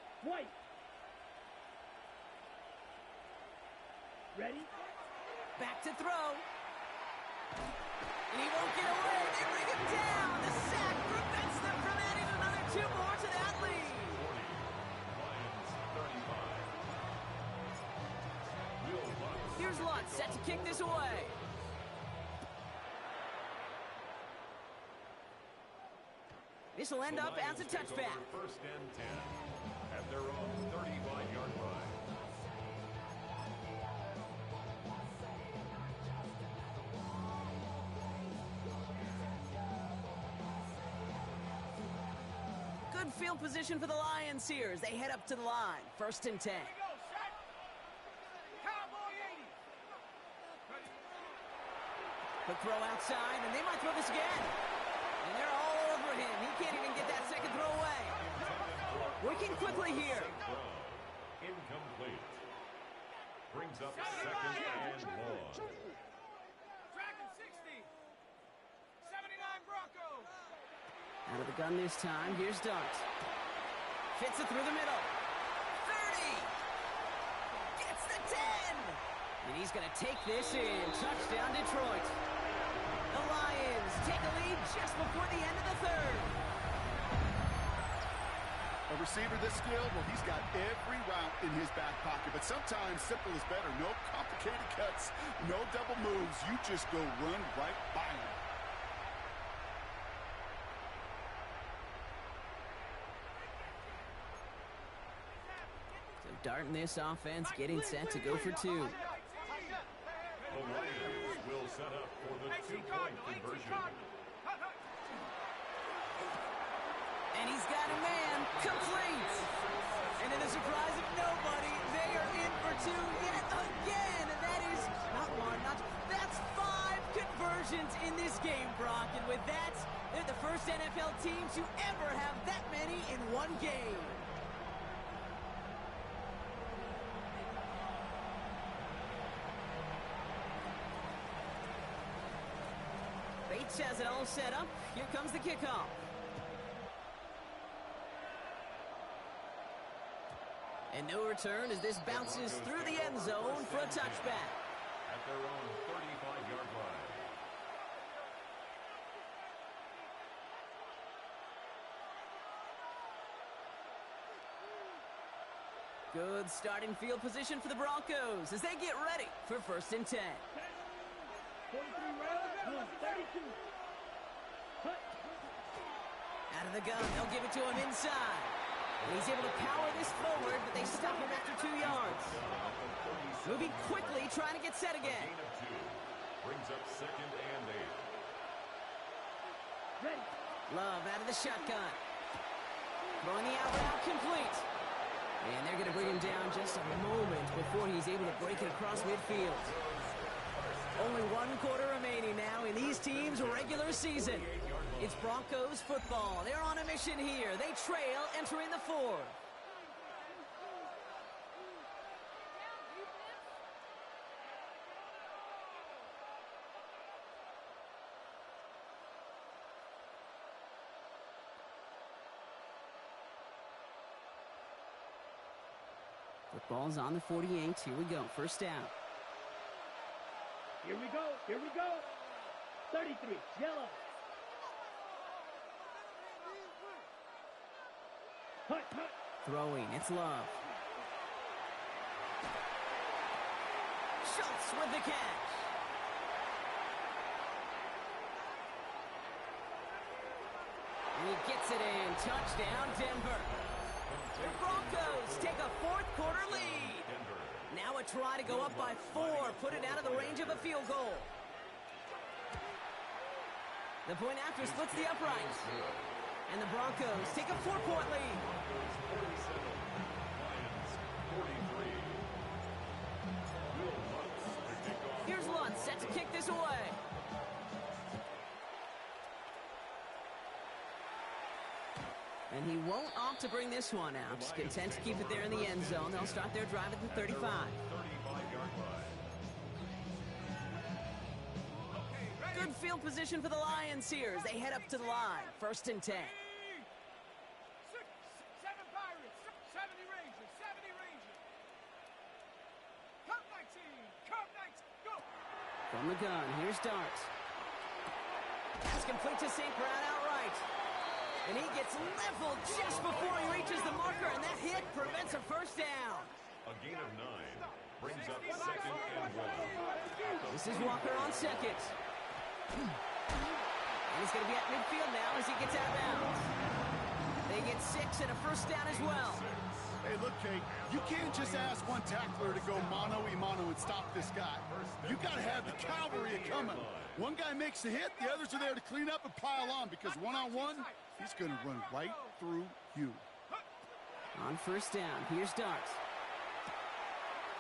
Ready? Back to throw. And he won't get away. They bring him down. The sack prevents them from adding another 2 more to that lead. 40, Lions 35. Will Lutz. Here's Here's Lutz, set to kick this away. This will end up as a touchback. First and 10 at their own 35-yard line. Good field position for the Lions here as they head up to the line. First and 10. Here we go, set. Cowboy 80. Quick throw outside, and they might throw this again. And they're all over him. He can't even get that second throw away. Working quickly here. Incomplete. Brings up second and long. Tracking 60. 79 Broncos. Out of the gun this time. Here's Dart. Fits it through the middle. 30. Gets the 10. And he's going to take this in. Touchdown, Detroit. The Lions take a lead just before the end of the third. A receiver this skilled, well, he's got every route in his back pocket, but sometimes simple is better. No complicated cuts, no double moves. You just go run right by him. So Dart in this offense getting set to go for two. The Lions will set up for the 2-point conversion. And he's got a man complete. And in the surprise of nobody, they are in for two yet again. And that is not one, that's 5 conversions in this game, Brock. And with that, they're the first NFL team to ever have that many in one game. Bates has it all set up. Here comes the kickoff. And no return as this bounces through the end zone for a touchback. At their own 35-yard line. Good starting field position for the Broncos as they get ready for first and 10. 43 rounds, 32. Out of the gun, they'll give it to him inside. And he's able to power this forward, but they stop him after 2 yards. Moving quickly, trying to get set again. Gain of 2. Brings up second and 8. Ready. Love out of the shotgun. Throwing the out route complete. And they're going to bring him down just a moment before he's able to break it across midfield. Only 1 quarter remaining now in these teams' regular season. It's Broncos football. They're on a mission here. They trail entering the fourth. Football's on the 48. Here we go. First down. Here we go. Here we go. 33. Yellow. Hut, hut. Throwing. It's Love. Schultz with the catch. And he gets it in. Touchdown, Denver. The Broncos take a fourth quarter lead. Now a try to go up by 4, put it out of the range of a field goal. The point after splits the uprights. And the Broncos take a 4-point lead. Broncos 47, Lions 43. Will Lutz to kick off. Here's Lutz set to kick this away. And he won't opt to bring this one out. Content to keep it there in the end zone. They'll start their drive at the 35. 35-yard line. Good field position for the Lions here as they head up to the line. First and 10. 7 Pirates, 70 Rangers, 70 Rangers. Cup 19, Cup 19, go! From the gun, here's Dart. Pass complete to St. Brown outright. And he gets leveled just before he reaches the marker, and that hit prevents a first down. A gain of 9. Brings up second and 1. This is Walker on second. And he's going to be at midfield now as he gets out of bounds. They get 6 and a first down as well. Hey, look, Kate, you can't just ask one tackler to go mano-a-mano and stop this guy. You got to have the cavalry coming. One guy makes a hit, the others are there to clean up and pile on, because one-on-one, he's going to run right through you. On first down, here's Darts.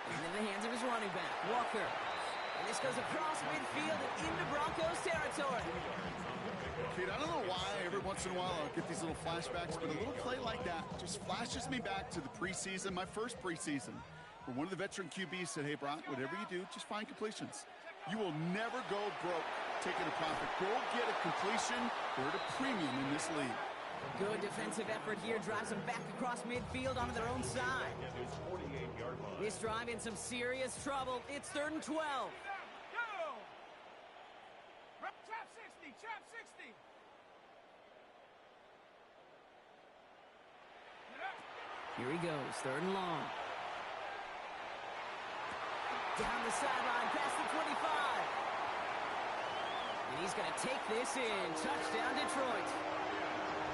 Into the hands of his running back, Walker. And this goes across midfield and into Broncos territory. Kate, I don't know why every once in a while I'll get these little flashbacks, but a little play like that just flashes me back to the preseason, my first preseason, where one of the veteran QBs said, hey, Brock, whatever you do, just find completions. You will never go broke taking a profit. Go get a completion. They're at a premium in this league. Good defensive effort here drives them back across midfield onto their own side. This drive in some serious trouble. It's 3rd and 12. Go! Trap 60, trap 60. Here he goes, 3rd and long. Down the sideline, past the 25. And he's going to take this in. Touchdown, Detroit.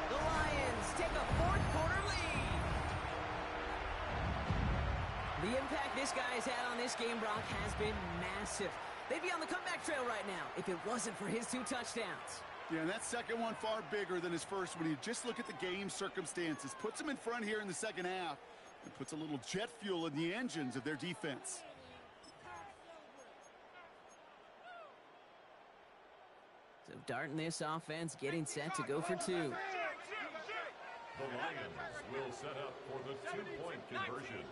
The Lions take a 4th quarter lead. The impact this guy has had on this game, Brock, has been massive. They'd be on the comeback trail right now if it wasn't for his 2 touchdowns. Yeah, and that second one far bigger than his first when you just look at the game circumstances. Puts him in front here in the second half and puts a little jet fuel in the engines of their defense. So Dart in this offense getting set to go for 2. The Lions will set up for the 2-point conversion.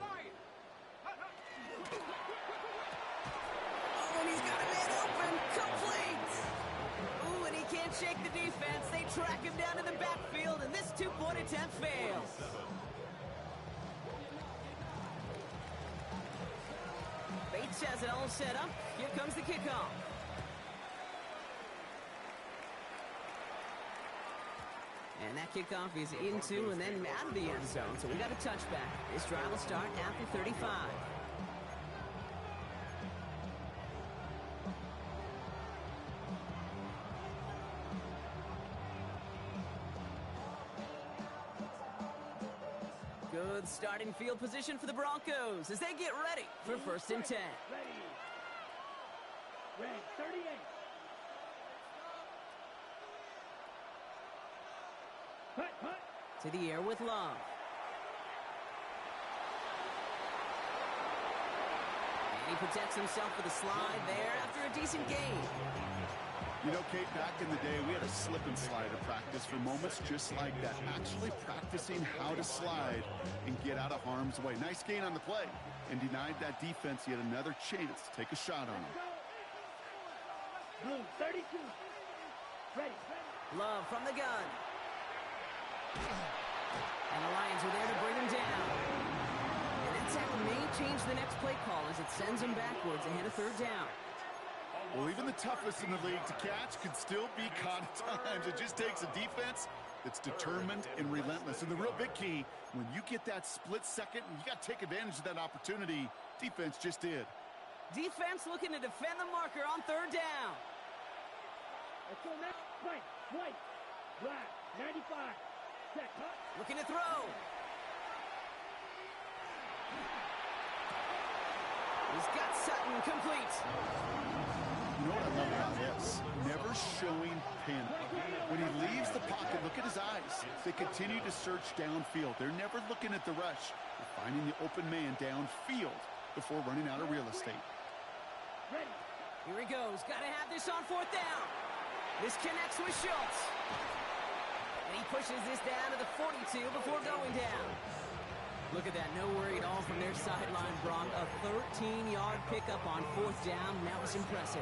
Oh, and he's got a man open, complete! Ooh, and he can't shake the defense. They track him down to the backfield, and this 2-point attempt fails. Bates has it all set up. Here comes the kickoff. And that kickoff is into and then out of the end zone. So we got a touchback. This drive will start at the 35. Good starting field position for the Broncos as they get ready for 1st and 10. Ready, 38. To the air with Love. And he protects himself with a slide there after a decent gain. You know, Kate, back in the day, we had a slip and slide of practice for moments just like that. Actually practicing how to slide and get out of harm's way. Nice gain on the play and denied that defense yet another chance to take a shot on him. Blue, 32. Ready. Love from the gun. And the Lions are there to bring him down. And that tackle may change the next play call as it sends him backwards ahead of 3rd down. Well, even the toughest in the league to catch could still be caught at times. It just takes a defense that's determined and relentless. And the real big key, when you get that split second, you got to take advantage of that opportunity. Defense just did. Defense looking to defend the marker on 3rd down. Let's go next. White. Black. 95. Set. Cut. Looking to throw. He's got Sutton complete. You know what I love about this? Never showing panic. When he leaves the pocket, look at his eyes. They continue to search downfield. They're never looking at the rush. They're finding the open man downfield before running out of real estate. Ready. Here he goes. Got to have this on 4th down. This connects with Schultz. And he pushes this down to the 42 before going down. Look at that. No worry at all from their sideline, Brock. A 13-yard pickup on 4th down. That was impressive.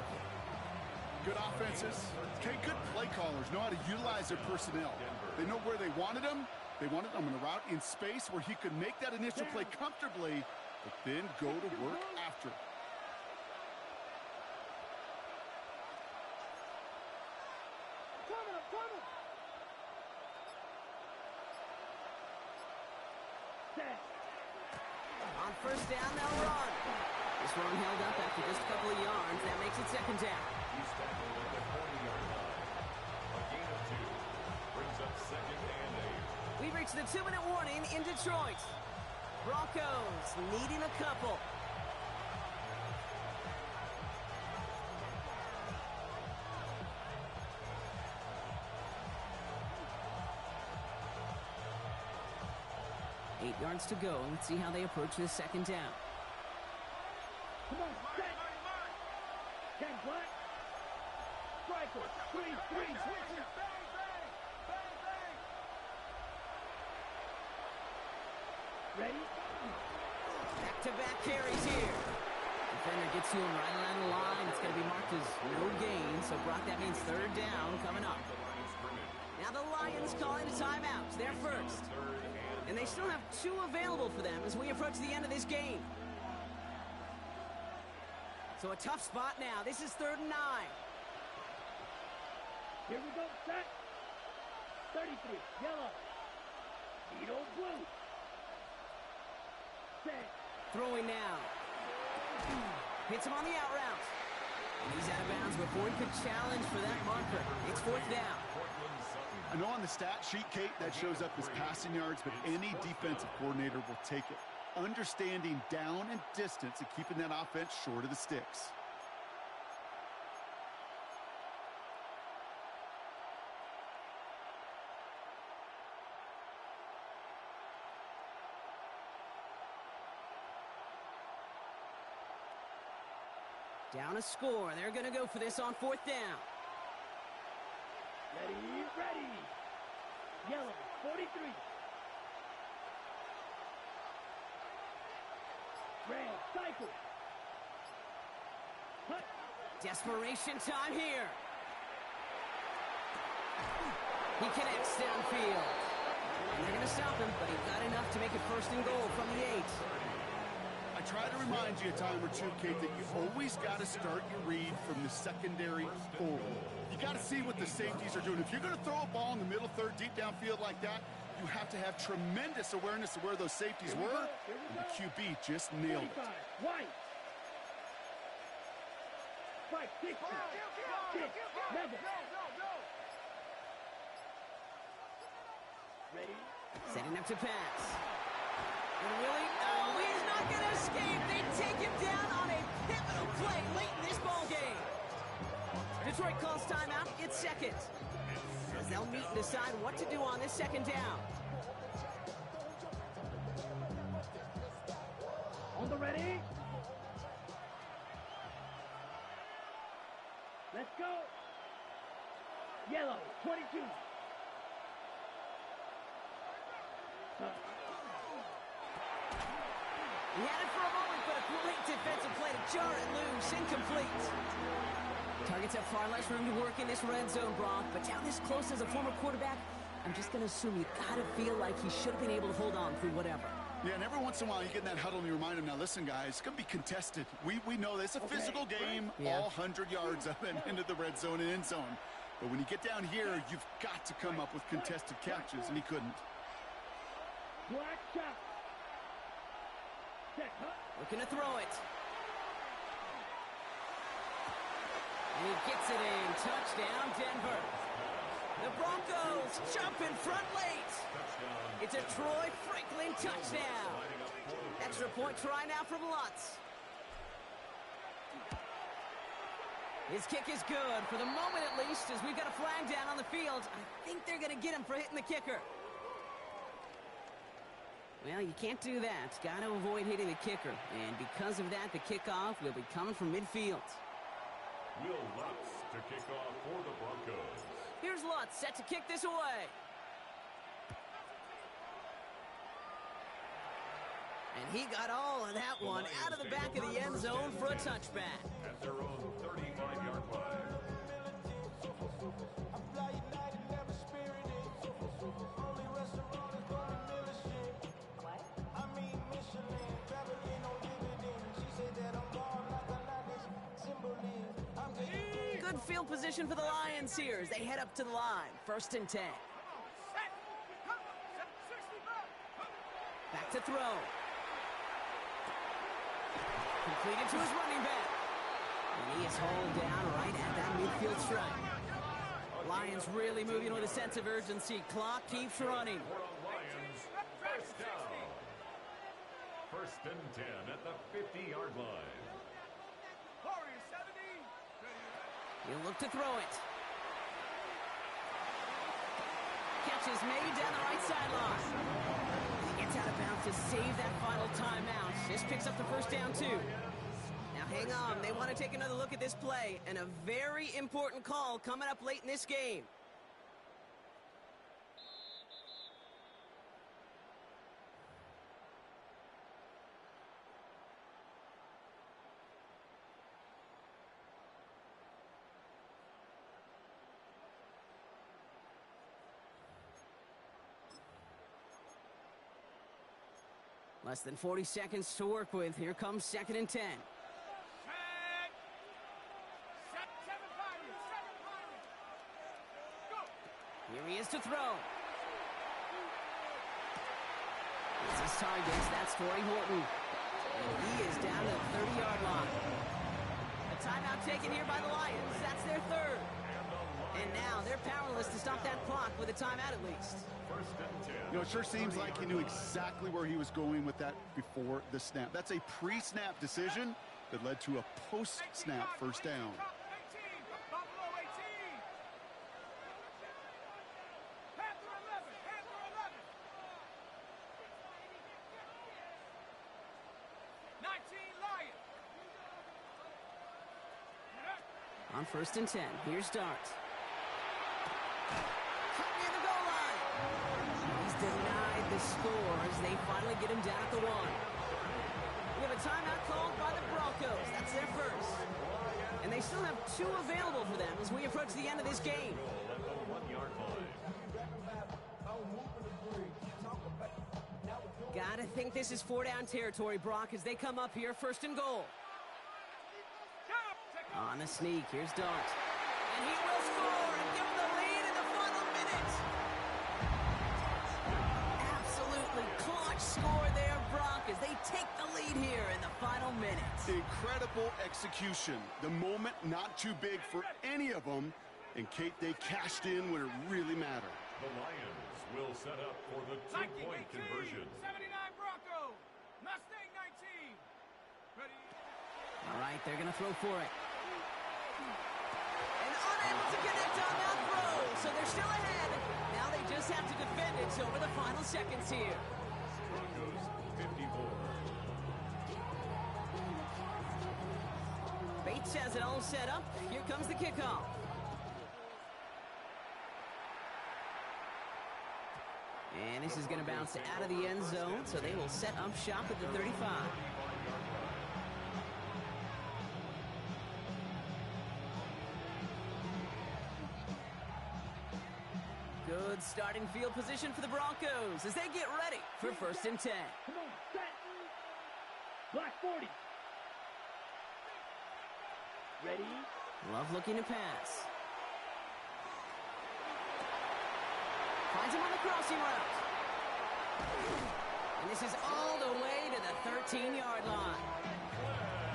Good offenses. Okay, good play callers know how to utilize their personnel. They know where they wanted them. They wanted them in a route in space where he could make that initial play comfortably, but then go to work after. On 1st down, they'll run. This one held up after just a couple of yards. That makes it second down. He's tackled at the 40-yard line. A gain of 2 brings up second and 8. We've reached the 2-minute warning in Detroit. Broncos needing a couple. Eight yards to go. Let's see how they approach this second down. Come on, set. Ten black. Striker. 3-3. Switch it. Bang, bang. Bang, bang. Ready? Back-to-back carries here. Defender gets to him right around the line. It's going to be marked as no gain. So, Brock, that means third down coming up. Now the Lions calling a timeout. They're first. And they still have 2 available for them as we approach the end of this game. So a tough spot now. This is 3rd and 9. Here we go, set. 33, yellow. Vito blue. Set. Throwing now. Hits him on the out route. And he's out of bounds before he could challenge for that marker. It's 4th down. I know on the stat sheet, Kate, that shows up as passing yards, but any defensive coordinator will take it. Understanding down and distance and keeping that offense short of the sticks. Down a score. They're going to go for this on 4th down. Ready, ready. Yellow, 43. Red, cycle. Hut. Desperation time here. He connects downfield. And they're going to stop him, but he got enough to make it 1st and goal from the 8. I try to remind you a time or two, Kate, that you always got to start your read from the secondary forward. You got to see what the safeties are doing. If you're going to throw a ball in the middle third, deep downfield like that, you have to have tremendous awareness of where those safeties were, and the QB just nailed it. White. Spike, 60. 6, level. Ready? Setting up to pass. And Willie, oh, he's not going to escape. They take him down on a pivotal play late in this ball game. Detroit calls timeout. It's second. As they'll meet and decide what to do on this second down. On the ready? Let's go. Yellow, 22. He had it for a moment, but a great defensive play to jar it loose. Incomplete. Targets have far less room to work in this red zone, Brock, but down this close as a former quarterback, I'm just going to assume you got to feel like he should have been able to hold on through whatever. Yeah, and every once in a while you get in that huddle and you remind him, now listen, guys, it's going to be contested. We know this. It's a physical game, all 100 yards up and into the red zone and end zone. But when you get down here, you've got to come up with contested catches, and he couldn't. Black chop. Set, huh? Looking to throw it. And he gets it in. Touchdown, Denver. The Broncos jump in front late. It's a Troy Franklin touchdown. Extra point try now from Lutz. His kick is good, for the moment at least, as we've got a flag down on the field. I think they're going to get him for hitting the kicker. Well, you can't do that. Got to avoid hitting the kicker. And because of that, the kickoff will be coming from midfield. Will Lutz to kick off for the Broncos. Here's Lutz, set to kick this away. And he got all of that one out of the back of the end zone for a touchback. At their own 35-yard line. Good field position for the Lions here as they head up to the line. 1st and 10. Back to throw. Completed to his running back. And he is hauled down right at that midfield stripe. Lions really moving with a sense of urgency. Clock keeps running. Lions, first down. First and 10 at the 50-yard line. Warriors 70. He'll look to throw it. Catch is made down the right sideline. He gets out of bounds to save that final timeout. This picks up the first down, too. Now, hang on. They want to take another look at this play. And a very important call coming up late in this game. Less than 40 seconds to work with. Here comes 2nd and 10. Set. Set. 7 Pirates. 7 Pirates. Go. Here he is to throw. It's his targets. That's Torrey Horton. And he is down to the 30-yard line. A timeout taken here by the Lions. That's their third. And now they're powerless to stop that clock with a timeout at least. First and 10. You know, it sure seems like he knew exactly where he was going with that before the snap. That's a pre-snap decision that led to a post-snap first down. 18. Buffalo 18. Panther 11. Panther 11. 19 Lions. On 1st and 10, here's Dart. Cut near the goal line. He's denied the score as they finally get him down at the 1. We have a timeout called by the Broncos. That's their first. And they still have 2 available for them as we approach the end of this game. At the 1-yard line. Gotta think this is 4-down territory, Brock, as they come up here 1st and goal. On the sneak, here's Dart. And he will score and give them the lead in the final minute. Absolutely clutch score there, Brock, as they take the lead here in the final minute. Incredible execution. The moment not too big for any of them. And Kate, they cashed in when it really mattered. The Lions will set up for the 2-point conversion. 79 Broncos. Mustang 19. Ready. All right, they're going to throw for it. And unable to connect on that throw, so they're still ahead. Now they just have to defend it over the final seconds here. Broncos 54. Bates has it all set up. Here comes the kickoff. And this is going to bounce out of the end zone, so they will set up shop at the 35. Good starting field position for the Broncos as they get ready for 1st and 10. Come on, set. Black 40. Ready? Love looking to pass. Finds him on the crossing route. And this is all the way to the 13-yard line.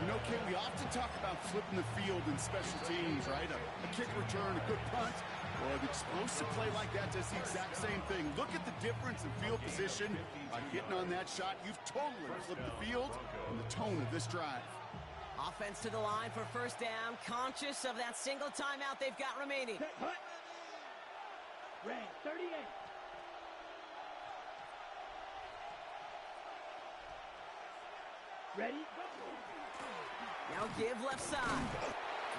You know, Kate, we often talk about flipping the field in special teams, right? A kick return, a good punt. Well, an explosive play like that does the exact same thing. Look at the difference in field position. By hitting on that shot, you've totally flipped the field and the tone of this drive. Offense to the line for 1st down, conscious of that single timeout they've got remaining. Set, hut. Rank 38. Ready? Go. Now give left side.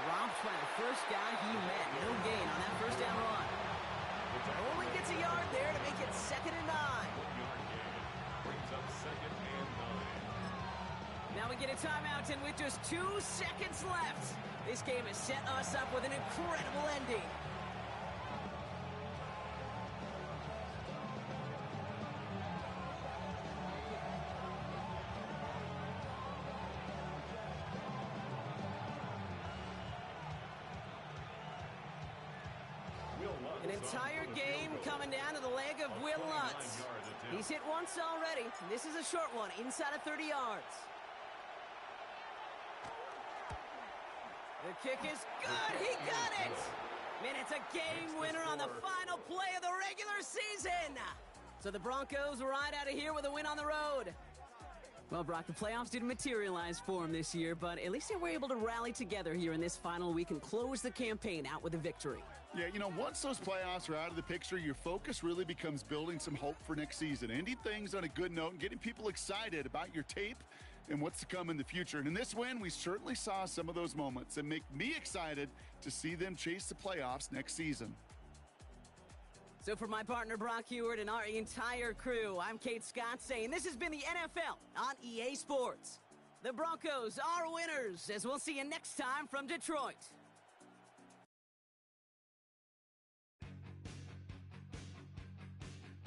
Dropped by the first guy he met. No gain on that 1st down run. Only gets a yard there to make it 2nd and 9. 1-yard gain brings up 2nd and 9. Now we get a timeout, and with just 2 seconds left, this game has set us up with an incredible ending. An entire game coming down to the leg of Will Lutz. He's hit once already. This is a short one, inside of 30 yards. The kick is good. He got it. Man, it's a game winner on the final play of the regular season. So the Broncos ride out of here with a win on the road. Well, Brock, the playoffs didn't materialize for them this year, but at least they were able to rally together here in this final week and close the campaign out with a victory. Yeah, once those playoffs are out of the picture, your focus really becomes building some hope for next season, ending things on a good note and getting people excited about your tape and what's to come in the future. And in this win, we certainly saw some of those moments that make me excited to see them chase the playoffs next season. So for my partner Brock Huard and our entire crew, I'm Kate Scott saying this has been the NFL on EA Sports. The Broncos are winners, as we'll see you next time from Detroit.